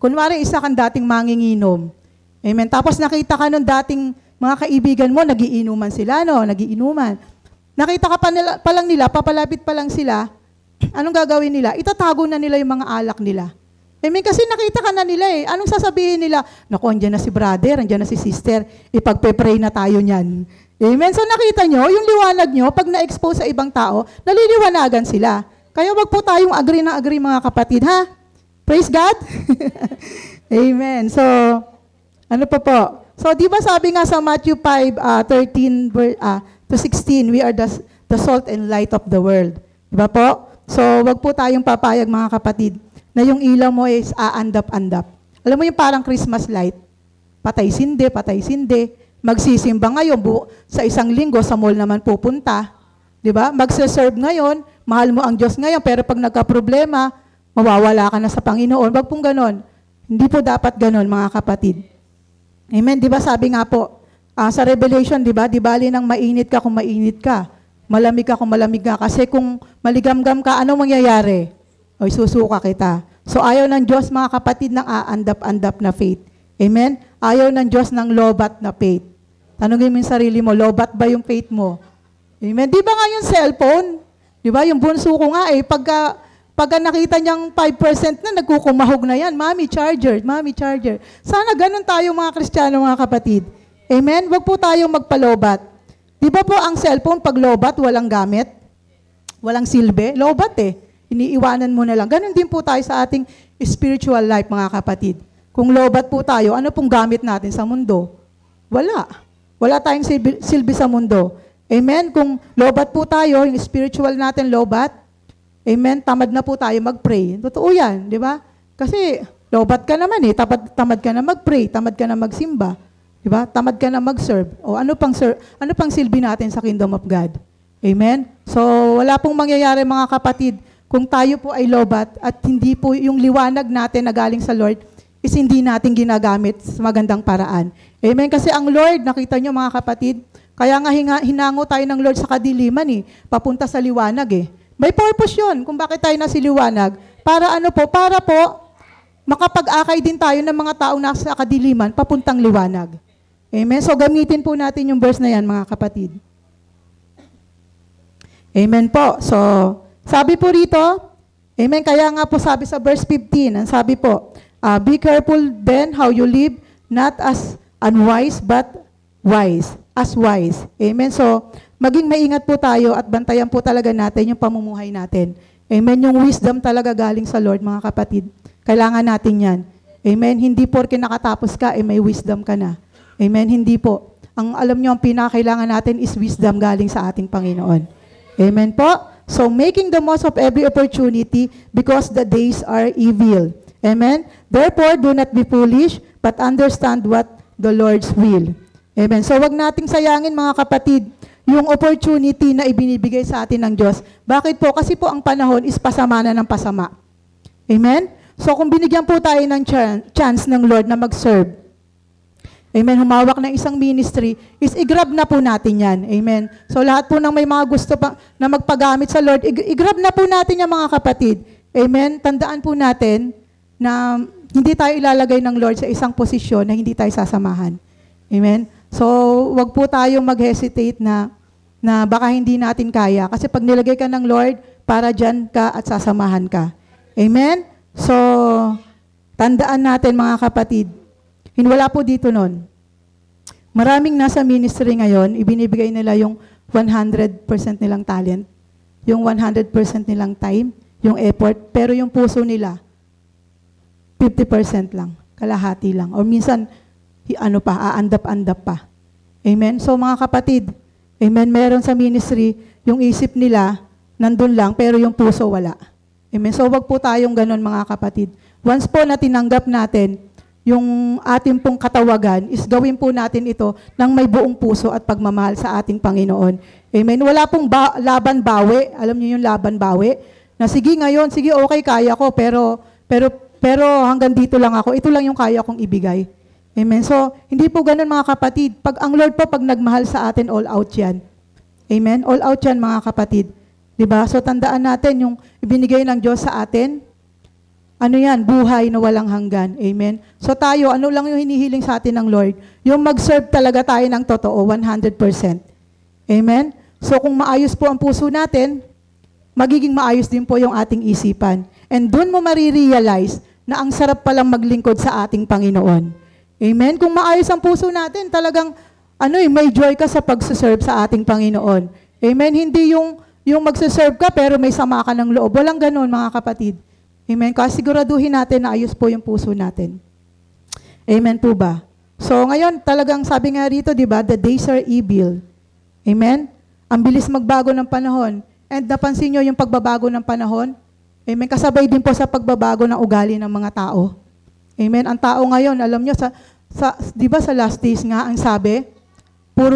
kunwari, isa kang dating manginginom. Amen. Tapos nakita ka nung dating mga kaibigan mo, nagiinuman sila, no? Nagiinuman. Nakita ka pa lang nila, papalapit pa lang sila, anong gagawin nila? Itatago na nila yung mga alak nila. Amen, kasi nakita ka na nila eh. Anong sasabihin nila? Naku, andyan na si brother, andyan na si sister, ipagpe-pray na tayo niyan. Amen, so nakita nyo, yung liwanag nyo, pag na-expose sa ibang tao, naliliwanagan sila. Kaya wag po tayong agree na agree, mga kapatid, ha? Praise God? Amen. So, ano pa po? So, di ba sabi nga sa Matthew 5:13 to 16, we are the salt and light of the world. Diba po? So, wag po tayong papayag, mga kapatid, na yung ilaw mo is aandap-andap. Alam mo yung parang Christmas light? Patay-sindi, patay-sindi. Magsisimba ngayon, sa isang linggo, sa mall naman pupunta. Diba? Magsaserve ngayon, mahal mo ang Diyos ngayon, pero pag nagka-problema, mawawala ka na sa Panginoon. Wag pong ganon. Hindi po dapat ganon, mga kapatid. Amen? Diba sabi nga po, sa Revelation, di ba? Di bali nang mainit ka kung mainit ka. Malamig ka kung malamig ka. Kasi kung maligamgam ka, ano mangyayari? O susuka kita. So ayaw ng Diyos, mga kapatid, ng aandap-andap na faith. Amen? Ayaw ng Diyos ng lobat na faith. Tanungin mo yung sarili mo, lobat ba yung faith mo? Amen? Di ba nga yung cellphone? Di ba? Yung bunso ko nga eh, pagka nakita niyang 5% na, nagkukumahog na yan. Mommy, charger. Mommy, charger. Sana ganun tayo, mga Kristiyano, mga kapatid. Amen? Huwag po tayong magpalobat. Di ba po ang cellphone, pag lobat, walang gamit? Walang silbi? Lobat eh. Iniiwanan mo na lang. Ganon din po tayo sa ating spiritual life, mga kapatid. Kung lobat po tayo, ano pong gamit natin sa mundo? Wala. Wala tayong silbi sa mundo. Amen? Kung lobat po tayo, yung spiritual natin lobat, amen, tamad na po tayo mag-pray. Totoo yan, di ba? Kasi lobat ka naman eh. Tamad ka na mag-pray, tamad ka na magsimba. Diba? Tamad ka na mag-serve. O ano pang silbi natin sa kingdom of God? Amen? So, wala pong mangyayari, mga kapatid, kung tayo po ay lobat at hindi po yung liwanag natin na galing sa Lord is hindi natin ginagamit sa magandang paraan. Amen? Kasi ang Lord, nakita nyo, mga kapatid, kaya nga hinango tayo ng Lord sa kadiliman eh, papunta sa liwanag eh. May purpose yun kung bakit tayo nasa liwanag. Para ano po? Para po makapag-akay din tayo ng mga taong nasa kadiliman papuntang liwanag. Amen? So gamitin po natin yung verse na yan, mga kapatid. Amen po. So, sabi po rito, amen, kaya nga po sabi sa verse 15, ang sabi po, be careful then how you live, not as unwise, but wise, as wise. Amen? So, maging maingat po tayo at bantayan po talaga natin yung pamumuhay natin. Amen? Yung wisdom talaga galing sa Lord, mga kapatid. Kailangan natin yan. Amen? Hindi porke nakatapos ka, may wisdom ka na. Amen? Hindi po. Ang alam nyo, ang pinakailangan natin is wisdom galing sa ating Panginoon. Amen po? So, making the most of every opportunity because the days are evil. Amen? Therefore, do not be foolish, but understand what the Lord's will. Amen? So, wag nating sayangin, mga kapatid, yung opportunity na ibinibigay sa atin ng Diyos. Bakit po? Kasi po ang panahon is pasama na ng pasama. Amen? So, kung binigyan po tayo ng chance ng Lord na mag-serve, amen, humawak ng isang ministry, is i-grab na po natin yan. Amen. So lahat po ng may mga gusto pa na magpagamit sa Lord, i-grab na po natin yan, mga kapatid. Amen. Tandaan po natin na hindi tayo ilalagay ng Lord sa isang posisyon na hindi tayo sasamahan. Amen. So wag po tayong mag-hesitate na baka hindi natin kaya. Kasi pag nilagay ka ng Lord, para dyan ka at sasamahan ka. Amen. So tandaan natin, mga kapatid, wala po dito nun. Maraming nasa ministry ngayon, ibinibigay nila yung 100% nilang talent, yung 100% nilang time, yung effort, pero yung puso nila, 50% lang, kalahati lang. O minsan, aandap-andap pa. Amen? So mga kapatid, amen, meron sa ministry, yung isip nila, nandun lang, pero yung puso wala. Amen? So wag po tayong ganun, mga kapatid. Once po na tinanggap natin, yung ating pong katawagan is gawin po natin ito ng may buong puso at pagmamahal sa ating Panginoon. Amen. Wala pong laban bawi. Alam niyo yung laban bawi? Na sige ngayon, sige okay, kaya ko, pero hanggang dito lang ako. Ito lang yung kaya kong ibigay. Amen. So, hindi po ganun, mga kapatid. Pag ang Lord po, pag nagmahal sa atin, all out yan. Amen. All out yan, mga kapatid. Diba? So, tandaan natin yung ibinigay ng Diyos sa atin. Ano yan? Buhay na walang hanggan. Amen? So tayo, ano lang yung hinihiling sa atin ng Lord? Yung mag-serve talaga tayo ng totoo, 100%. Amen? So kung maayos po ang puso natin, magiging maayos din po yung ating isipan. And dun mo marirealize na ang sarap palang maglingkod sa ating Panginoon. Amen? Kung maayos ang puso natin, talagang may joy ka sa pag-serve sa ating Panginoon. Amen? Hindi yung mag-serve ka pero may sama ka ng loob. Walang ganun, mga kapatid. Amen. Kasi siguraduhin natin na ayos po yung puso natin. Amen po ba? So ngayon, talagang sabi nga rito, di ba, the days are evil. Amen? Ang bilis magbago ng panahon. And napansin nyo yung pagbabago ng panahon? Amen? Kasabay din po sa pagbabago ng ugali ng mga tao. Amen? Ang tao ngayon, alam nyo, di ba sa last days nga, ang sabi,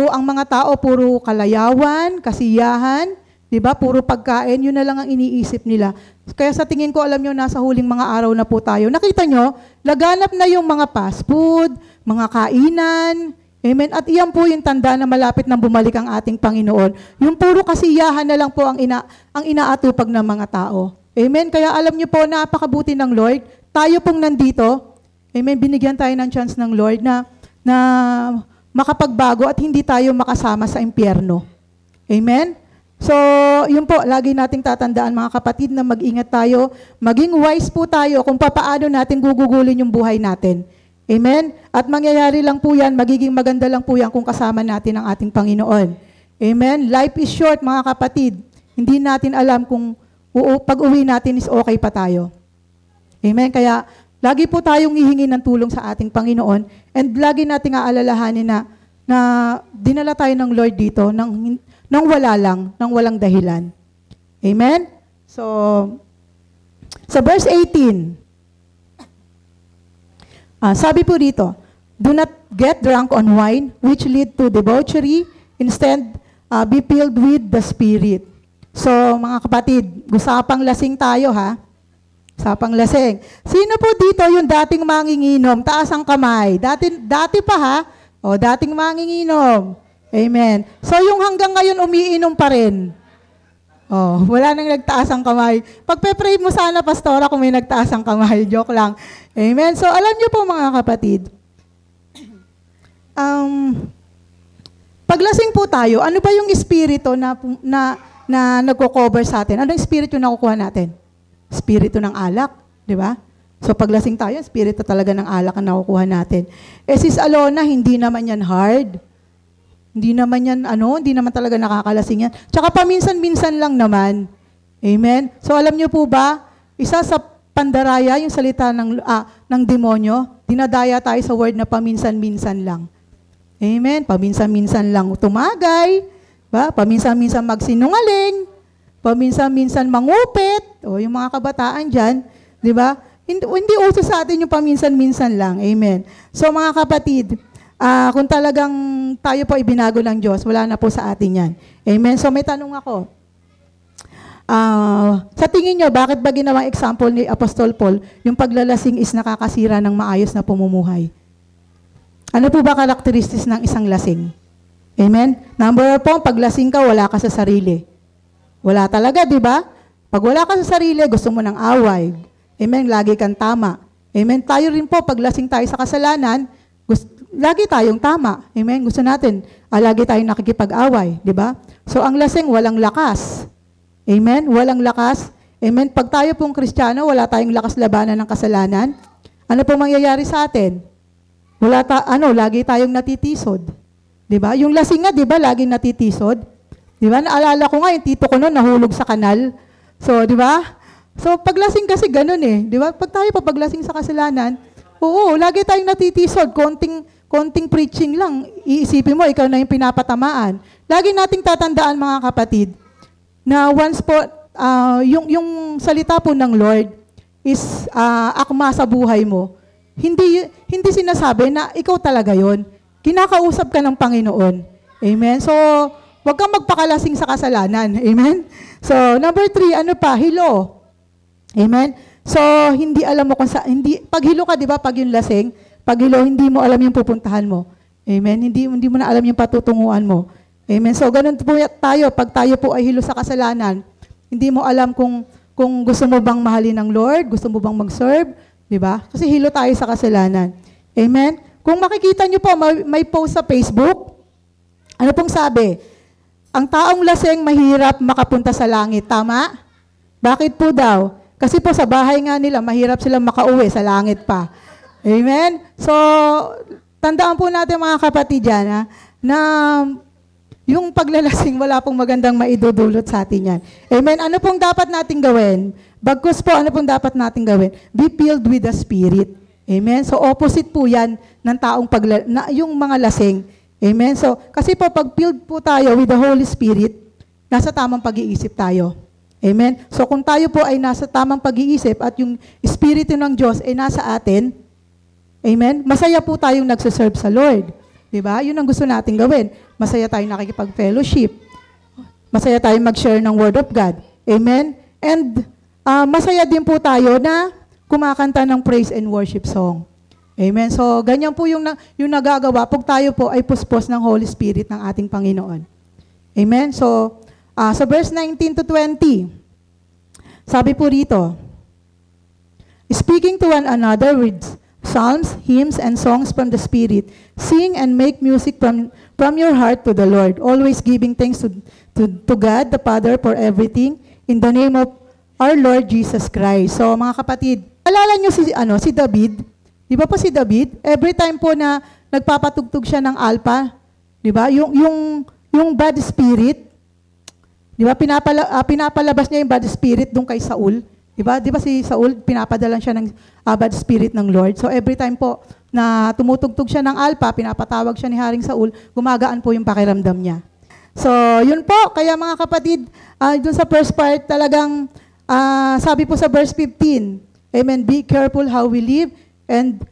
ang mga tao, puro kalayawan, kasiyahan, di ba? Puro pagkain, yun na lang ang iniisip nila. Kaya sa tingin ko, alam nyo, nasa huling mga araw na po tayo. Nakita nyo, laganap na yung mga fast food, mga kainan. Amen? At iyan po yung tanda na malapit nang bumalik ang ating Panginoon. Yung puro kasiyahan na lang po ang inaatupag ng mga tao. Amen? Kaya alam nyo po, napakabuti ng Lord. Tayo pong nandito, amen, binigyan tayo ng chance ng Lord na makapagbago at hindi tayo makasama sa impyerno. Amen? So, yun po, lagi nating tatandaan, mga kapatid, na mag-ingat tayo, maging wise po tayo kung paano natin gugugulin yung buhay natin. Amen? At mangyayari lang po yan, magiging maganda lang po yan kung kasama natin ang ating Panginoon. Amen? Life is short, mga kapatid. Hindi natin alam kung pag-uwi natin is okay pa tayo. Amen? Kaya, lagi po tayong hihingi ng tulong sa ating Panginoon and lagi nating aalalahanin na dinala tayo ng Lord dito nang wala lang, nang walang dahilan. Amen? So, sa verse 18, sabi po dito, do not get drunk on wine, which lead to debauchery. Instead, be filled with the Spirit. So, mga kapatid, usapang lasing tayo, ha? Usapang lasing. Sino po dito yung dating manginginom? Taas ang kamay. Dati pa, ha? O, dating manginginom. Amen. So, yung hanggang ngayon umiinom pa rin. Oh, wala nang nagtaas ang kamay. Pagpe-pray mo sana, pastora, kung may nagtaas ang kamay. Joke lang. Amen. So, alam niyo po, mga kapatid, paglasing po tayo, ano ba yung espiritu na nagko-cover sa atin? Ano yung espiritu na nakukuha natin? Espiritu ng alak, di ba? So paglasing tayo, espiritu talaga ng alak ang nakukuha natin. Sis Alona, hindi naman yan hard. Hindi naman yan, hindi naman talaga nakakalasing yan. Tsaka paminsan-minsan lang naman. Amen? So alam niyo po ba, isa sa pandaraya, yung salita ng demonyo, dinadaya tayo sa word na paminsan-minsan lang. Amen? Paminsan-minsan lang tumagay, ba? Paminsan-minsan magsinungaling, paminsan-minsan mangupit, o yung mga kabataan dyan, di ba? Hindi uso sa atin yung paminsan-minsan lang. Amen? So mga kapatid, kung talagang tayo po ibinago ng Diyos, wala na po sa atin yan. Amen? So may tanong ako. Sa tingin nyo, bakit ba ginawang example ni Apostol Paul, yung paglalasing is nakakasira ng maayos na pumumuhay? Ano po ba karakteristics ng isang lasing? Amen? Number 4 po, paglasing ka, wala ka sa sarili. Wala talaga, di ba? Pag wala ka sa sarili, gusto mo ng away. Amen? Lagi kang tama. Amen? Tayo rin po, paglasing tayo sa kasalanan, lagi tayong tama. Amen? Gusto natin, lagi tayong nakikipag-away. Di ba? So, ang lasing, walang lakas. Amen? Walang lakas. Amen? Pag tayo pong Kristiyano, wala tayong lakas labanan ng kasalanan. Ano pong mangyayari sa atin? Lagi tayong natitisod. 'Di ba? Yung lasing nga, 'di ba, laging natitisod? 'Di ba? Naalala ko nga yung tito ko noon nahulog sa kanal. So, 'di ba? So, paglasing kasi ganoon eh, 'di ba? Pag tayo paglasing sa kasalanan, oo, lagi tayong natitisod, konting preaching lang. Iisipin mo ikaw na yung pinapatamaan. Lagi nating tatandaan, mga kapatid, na once po yung salita po ng Lord is akma sa buhay mo. Hindi sinasabi na ikaw talaga yon. Kinakausap ka ng Panginoon. Amen? So, huwag kang magpakalasing sa kasalanan. Amen? So, number 3, hilo. Amen? So, hindi alam mo pag hilo ka, di ba, pag yung lasing, pag hilo, hindi mo alam yung pupuntahan mo. Amen? Hindi mo na alam yung patutunguhan mo. Amen? So, ganun po tayo. Pag tayo po ay hilo sa kasalanan, hindi mo alam kung gusto mo bang mahalin ng Lord, gusto mo bang mag-serve, di ba? Kasi hilo tayo sa kasalanan. Amen? Kung makikita nyo po, may post sa Facebook. Ano pong sabi? Ang taong lasing mahirap makapunta sa langit. Tama? Bakit po daw? Kasi po sa bahay nga nila, mahirap silang makauwi sa langit pa. Amen? So, tandaan po natin, mga kapatid dyan, na yung paglalasing, wala pong magandang maidudulot sa atin yan. Amen? Ano pong dapat natin gawin? Bagkus po, ano pong dapat natin gawin? Be filled with the Spirit. Amen? So, opposite po yan ng taong yung mga lasing. Amen? So, kasi po, pag filled po tayo with the Holy Spirit, nasa tamang pag-iisip tayo. Amen? So, kung tayo po ay nasa tamang pag-iisip at yung Espiritu ng Diyos ay nasa atin, amen? Masaya po tayong nagsaserve sa Lord. Diba? Yun ang gusto natin gawin. Masaya tayong nakikipag-fellowship. Masaya tayong mag-share ng Word of God. Amen? And masaya din po tayo na kumakanta ng praise and worship song. Amen? So, ganyan po yung nagagawa pag tayo po ay puspos ng Holy Spirit ng ating Panginoon. Amen? So, sa verse 19 to 20, sabi po rito, speaking to one another with psalms, hymns, and songs from the Spirit, sing and make music from your heart to the Lord, always giving thanks to God the Father for everything, in the name of our Lord Jesus Christ. So, mga kapatid, alala nyo si David? Di ba po si David? Every time po na nagpapatugtog siya ng alpa, di ba? Yung bad spirit, di ba? Pinapalabas niya yung bad spirit doon kay Saul. Di ba si Saul, pinapadalan siya ng bad spirit ng Lord. So, every time po na tumutugtog siya ng alpa, pinapatawag siya ni Haring Saul, gumagaan po yung pakiramdam niya. So, yun po. Kaya mga kapatid, dun sa first part, talagang sabi po sa verse 15, amen, be careful how we live, and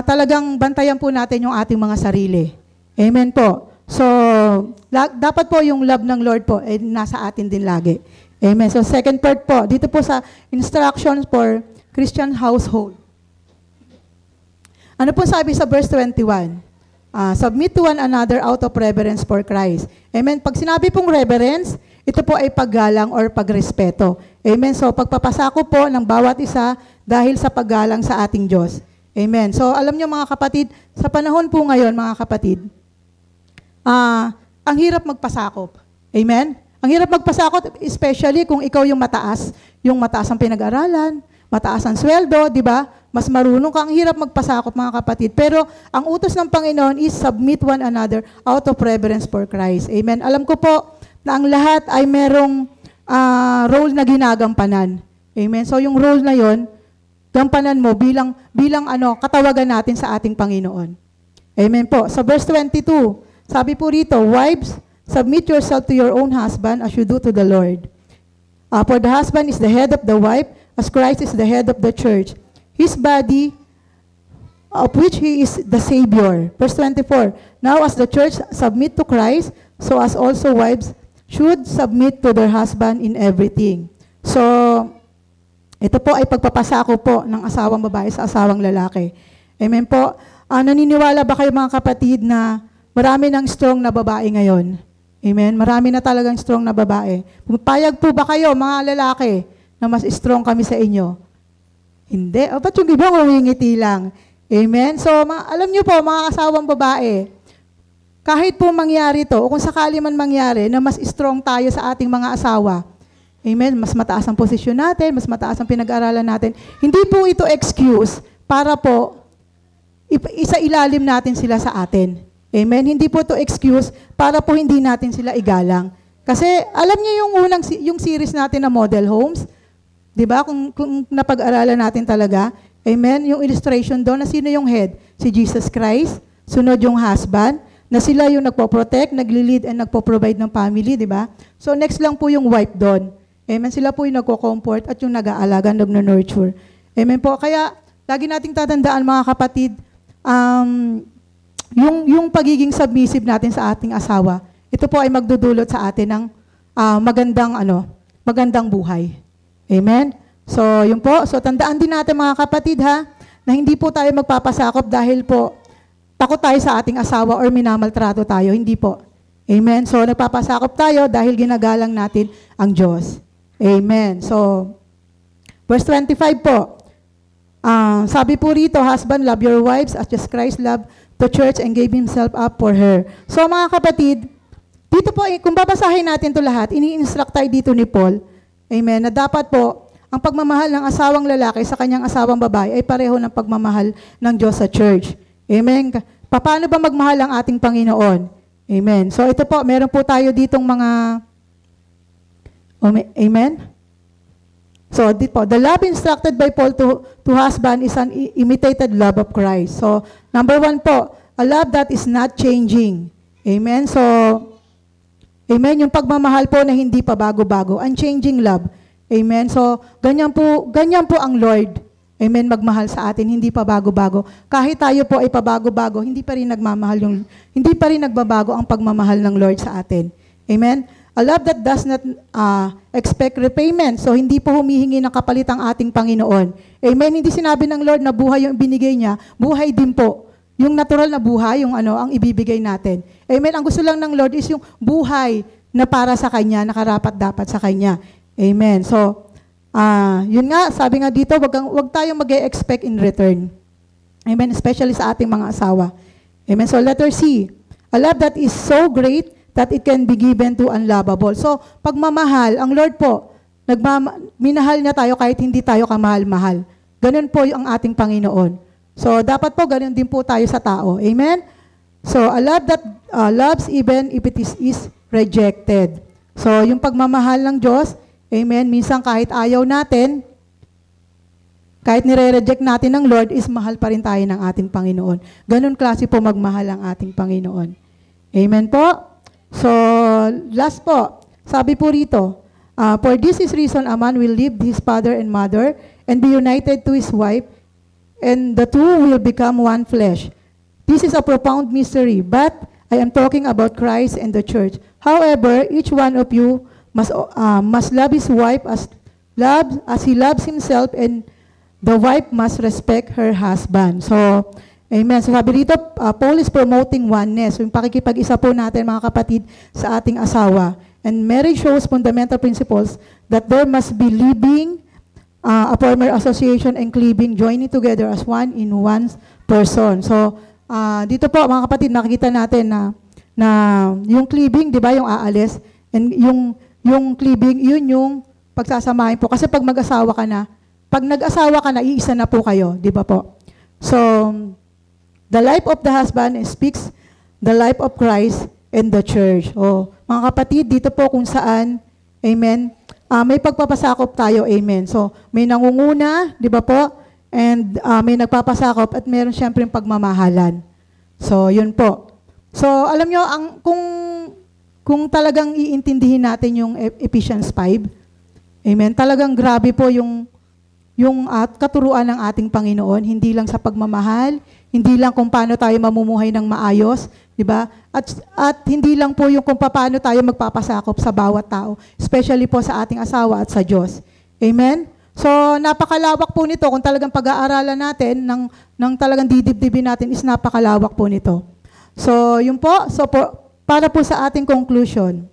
talagang bantayan po natin yung ating mga sarili. Amen po. So, dapat po yung love ng Lord po, nasa atin din lagi. Amen. So, second part po, dito po sa instructions for Christian household. Ano po sabi sa verse 21? Submit to one another out of reverence for Christ. Amen. Pag sinabi pong reverence, ito po ay paggalang or pagrespeto. Amen. So, pagpapasako po ng bawat isa dahil sa paggalang sa ating Diyos. Amen. So, alam nyo mga kapatid, sa panahon po ngayon, mga kapatid, ang hirap magpasakop. Amen? Ang hirap magpasakop, especially kung ikaw yung mataas ang pinag-aralan, mataas ang sweldo, di ba? Mas marunong ka, ang hirap magpasakop, mga kapatid. Pero, ang utos ng Panginoon is submit one another out of reverence for Christ. Amen? Alam ko po na ang lahat ay merong role na ginagampanan. Amen? So, yung role na yon, gampanan mo bilang katawagan natin sa ating Panginoon. Amen po. Sa verse 22, sabi po rito, wives, submit yourself to your own husband as you do to the Lord. For the husband is the head of the wife, as Christ is the head of the church. His body, of which He is the Savior. Verse 24, now as the church submit to Christ, so as also wives should submit to their husband in everything. So, ito po ay pagpapasako po ng asawang babae sa asawang lalaki. Amen po. Naniniwala ba kayo mga kapatid na marami ng strong na babae ngayon? Amen? Marami na talagang strong na babae. Pumapayag po ba kayo mga lalaki na mas strong kami sa inyo? Hindi. O ba't yung iba humingiti lang? Amen? So, alam nyo po mga asawang babae, kahit po mangyari to, o kung sakali man mangyari na mas strong tayo sa ating mga asawa, amen, mas mataas ang posisyon natin, mas mataas ang pinag-aralan natin, hindi po ito excuse para po isa-ilalim natin sila sa atin. Amen? Hindi po ito excuse para po hindi natin sila igalang. Kasi alam niyo yung series natin na Model Homes, 'di ba? Kung napag-aralan natin talaga, amen, yung illustration doon na sino yung head? Si Jesus Christ, sunod yung husband, na sila yung nagpo-protect, nagli-lead and nagpo-provide ng family, 'di ba? So next lang po yung wife doon. Amen. Sila po yung nagko-comfort at yung nag-aalaga, nag-nurture. Amen po. Kaya, lagi nating tatandaan mga kapatid, yung pagiging submissive natin sa ating asawa, ito po ay magdudulot sa atin ng magandang buhay. Amen? So, yun po. So, tandaan din natin mga kapatid ha, na hindi po tayo magpapasakop dahil po takot tayo sa ating asawa or minamaltrato tayo. Hindi po. Amen? So, nagpapasakop tayo dahil ginagalang natin ang Diyos. Amen. So, verse 25 po. Sabi po rito, husband, love your wives as just Christ loved the church and gave Himself up for her. So, mga kapatid, dito po, kung babasahin natin ito lahat, ini-instruct tayo dito ni Paul, amen, na dapat po, ang pagmamahal ng asawang lalaki sa kanyang asawang babae ay pareho ng pagmamahal ng Diyos sa church. Amen. Paano ba magmahal ang ating Panginoon? Amen. So, ito po, meron po tayo ditong mga amen? So, the love instructed by Paul to husband is an imitated love of Christ. So, number 1 po, a love that is not changing. Amen? So, amen, yung pagmamahal po na hindi pa bago-bago, unchanging love. Amen? So, ganyan po ang Lord. Amen, magmahal sa atin, hindi pa bago-bago. Kahit tayo po ay pabago-bago, hindi pa rin nagbabago ang pagmamahal ng Lord sa atin. Amen? A love that does not expect repayment. So, hindi po humihingi ng kapalit ang ating Panginoon. Amen? Hindi sinabi ng Lord na buhay yung binigay niya, buhay din po. Yung natural na buhay, yung ang ibibigay natin. Amen? Ang gusto lang ng Lord is yung buhay na para sa Kanya, nakarapat-dapat sa Kanya. Amen? So, yun nga, sabi nga dito, wag tayong mag-expect in return. Amen? Especially sa ating mga asawa. Amen? So, letter C. A love that is so great that it can be given to unlovable. So, pagmamahal, ang Lord po, minahal niya tayo kahit hindi tayo kamahal-mahal. Ganun po yung ating Panginoon. So, dapat po, ganun din po tayo sa tao. Amen? So, a love that loves even if it is rejected. So, yung pagmamahal ng Diyos, amen, minsan kahit ayaw natin, kahit nire-reject natin ng Lord, is mahal pa rin tayo ng ating Panginoon. Ganun klase po magmahal ang ating Panginoon. Amen po? So, last po, sabi po rito, for this is reason a man will leave his father and mother and be united to his wife, and the two will become one flesh. This is a profound mystery, but I am talking about Christ and the church. However, each one of you must love his wife as he loves himself, and the wife must respect her husband. So, amen. So sabi dito, Paul is promoting oneness. So yung pakikipag-isa po natin mga kapatid sa ating asawa. And marriage shows fundamental principles that there must be living a former association and cleaving, joining together as one in one person. So, dito po mga kapatid, nakikita natin na yung cleaving, di ba, yung aalis, and yung cleaving, yun yung pagsasamahin po. Kasi pag mag-asawa ka na, pag nag-asawa ka na, iisa na po kayo, di ba po? So, the life of the husband speaks the life of Christ and the church. O, mga kapatid, dito po kung saan, amen, may pagpapasakop tayo, amen. So, may nangunguna, di ba po? And may nagpapasakop at meron siyempre yung pagmamahalan. So, yun po. So, alam nyo, kung talagang iintindihin natin yung Ephesians 5, amen, talagang grabe po yung katuruan ng ating Panginoon, hindi lang sa pagmamahal, hindi lang kung paano tayo mamumuhay ng maayos, di ba? At hindi lang po yung kung paano tayo magpapasakop sa bawat tao, especially po sa ating asawa at sa Diyos. Amen? So, napakalawak po nito. Kung talagang pag-aaralan natin, ng talagang didibdibin natin, is napakalawak po nito. So, yun po. So, para po sa ating conclusion,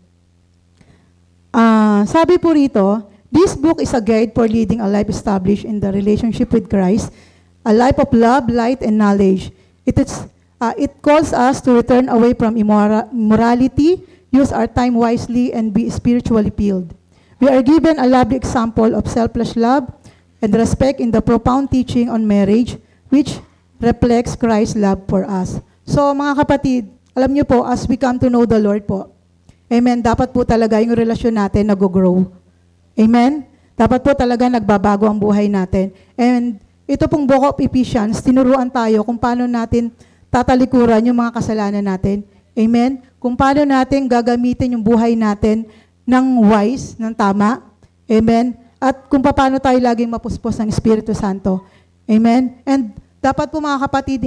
sabi po rito, this book is a guide for leading a life established in the relationship with Christ, a life of love, light, and knowledge. It calls us to return away from immorality, use our time wisely, and be spiritually filled. We are given a lovely example of selfless love and respect in the profound teaching on marriage, which reflects Christ's love for us. So, mga kapatid, alam niyo po, as we come to know the Lord po, amen, dapat po talaga yung relasyon natin nag-grow. Amen? Dapat po talaga nagbabago ang buhay natin. And ito pong book of Ephesians, tinuruan tayo kung paano natin tatalikuran yung mga kasalanan natin. Amen? Kung paano natin gagamitin yung buhay natin ng wise, ng tama. Amen? At kung paano tayo laging mapuspos ng Espiritu Santo. Amen? And dapat po mga kapatid,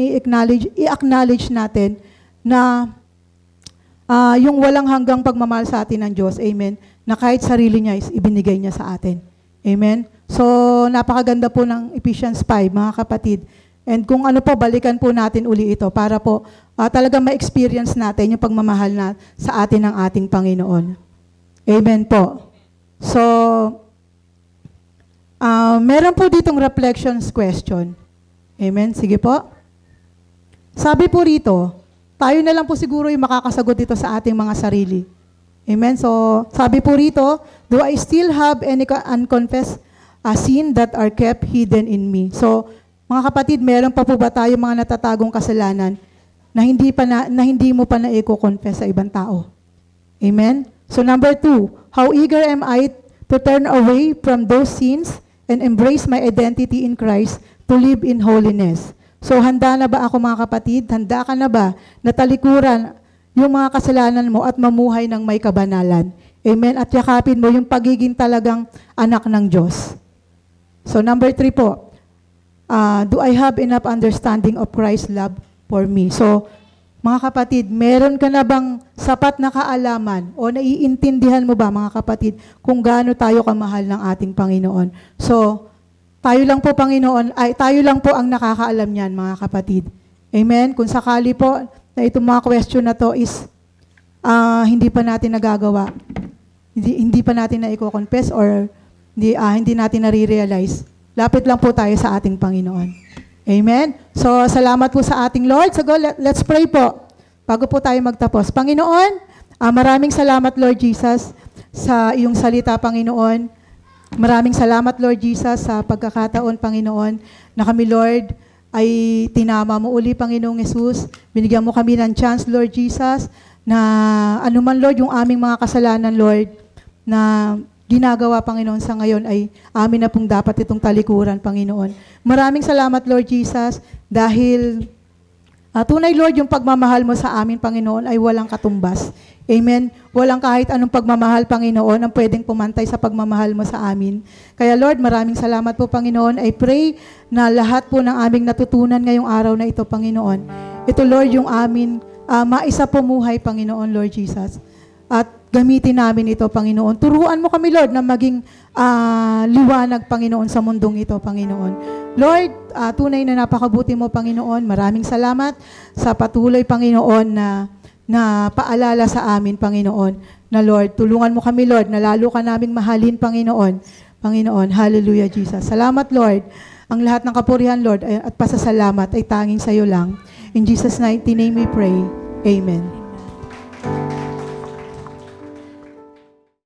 i-acknowledge natin na yung walang hanggang pagmamahal sa atin ng Diyos. Amen? Na kahit sarili niya is ibinigay niya sa atin. Amen? So, napakaganda po ng Ephesians 5, mga kapatid. And kung ano po, balikan po natin uli ito para po talagang ma-experience natin yung pagmamahal na sa atin ng ating Panginoon. Amen po. So, meron po ditong reflections question. Amen? Sige po. Sabi po rito, tayo na lang po siguro yung makakasagot dito sa ating mga sarili. Amen? So, sabi po rito, do I still have any unconfessed sin that are kept hidden in me? So, mga kapatid, meron pa po ba tayo mga natatagong kasalanan na hindi mo pa na-confess sa ibang tao? Amen? So, number 2, how eager am I to turn away from those sins and embrace my identity in Christ to live in holiness? So, handa na ba ako mga kapatid? Handa ka na ba na talikuran yung mga kasalanan mo at mamuhay ng may kabanalan? Amen? At yakapin mo yung pagiging talagang anak ng Diyos. So, number 3 po, do I have enough understanding of Christ's love for me? So, mga kapatid, meron ka na bang sapat na kaalaman o naiintindihan mo ba, mga kapatid, kung gaano tayo kamahal ng ating Panginoon? So, tayo lang po, Panginoon, tayo lang po ang nakakaalam niyan, mga kapatid. Amen? Kung sakali po na itong mga question na to is hindi pa natin nagagawa, hindi pa natin na-confess or hindi natin nare-realize, lapit lang po tayo sa ating Panginoon. Amen? So, salamat po sa ating Lord. So, let's pray po bago po tayo magtapos. Panginoon, maraming salamat, Lord Jesus, sa iyong salita, Panginoon. Maraming salamat, Lord Jesus, sa pagkakataon, Panginoon, na kami, Lord, ay tinama mo uli, Panginoong Yesus. Binigyan mo kami ng chance, Lord Jesus, na anuman, Lord, yung aming mga kasalanan, Lord, na ginagawa, Panginoon, sa ngayon ay amin na pong dapat itong talikuran, Panginoon. Maraming salamat, Lord Jesus, dahil tunay, Lord, yung pagmamahal mo sa amin, Panginoon, ay walang katumbas. Amen? Walang kahit anong pagmamahal, Panginoon, ang pwedeng pumantay sa pagmamahal mo sa amin. Kaya, Lord, maraming salamat po, Panginoon. I pray na lahat po ng aming natutunan ngayong araw na ito, Panginoon. Ito, Lord, yung amin maisa pumuhay, Panginoon, Lord Jesus. At gamitin namin ito, Panginoon. Turuan mo kami, Lord, na maging liwanag, Panginoon, sa mundong ito, Panginoon. Lord, tunay na napakabuti mo, Panginoon. Maraming salamat sa patuloy, Panginoon, na paalala sa amin, Panginoon, na Lord, tulungan mo kami, Lord, na lalo ka naming mahalin, Panginoon. Panginoon. Hallelujah, Jesus. Salamat, Lord. Ang lahat ng kapurihan, Lord, at pasasalamat ay tanging sa iyo lang. In Jesus' mighty name we pray. Amen.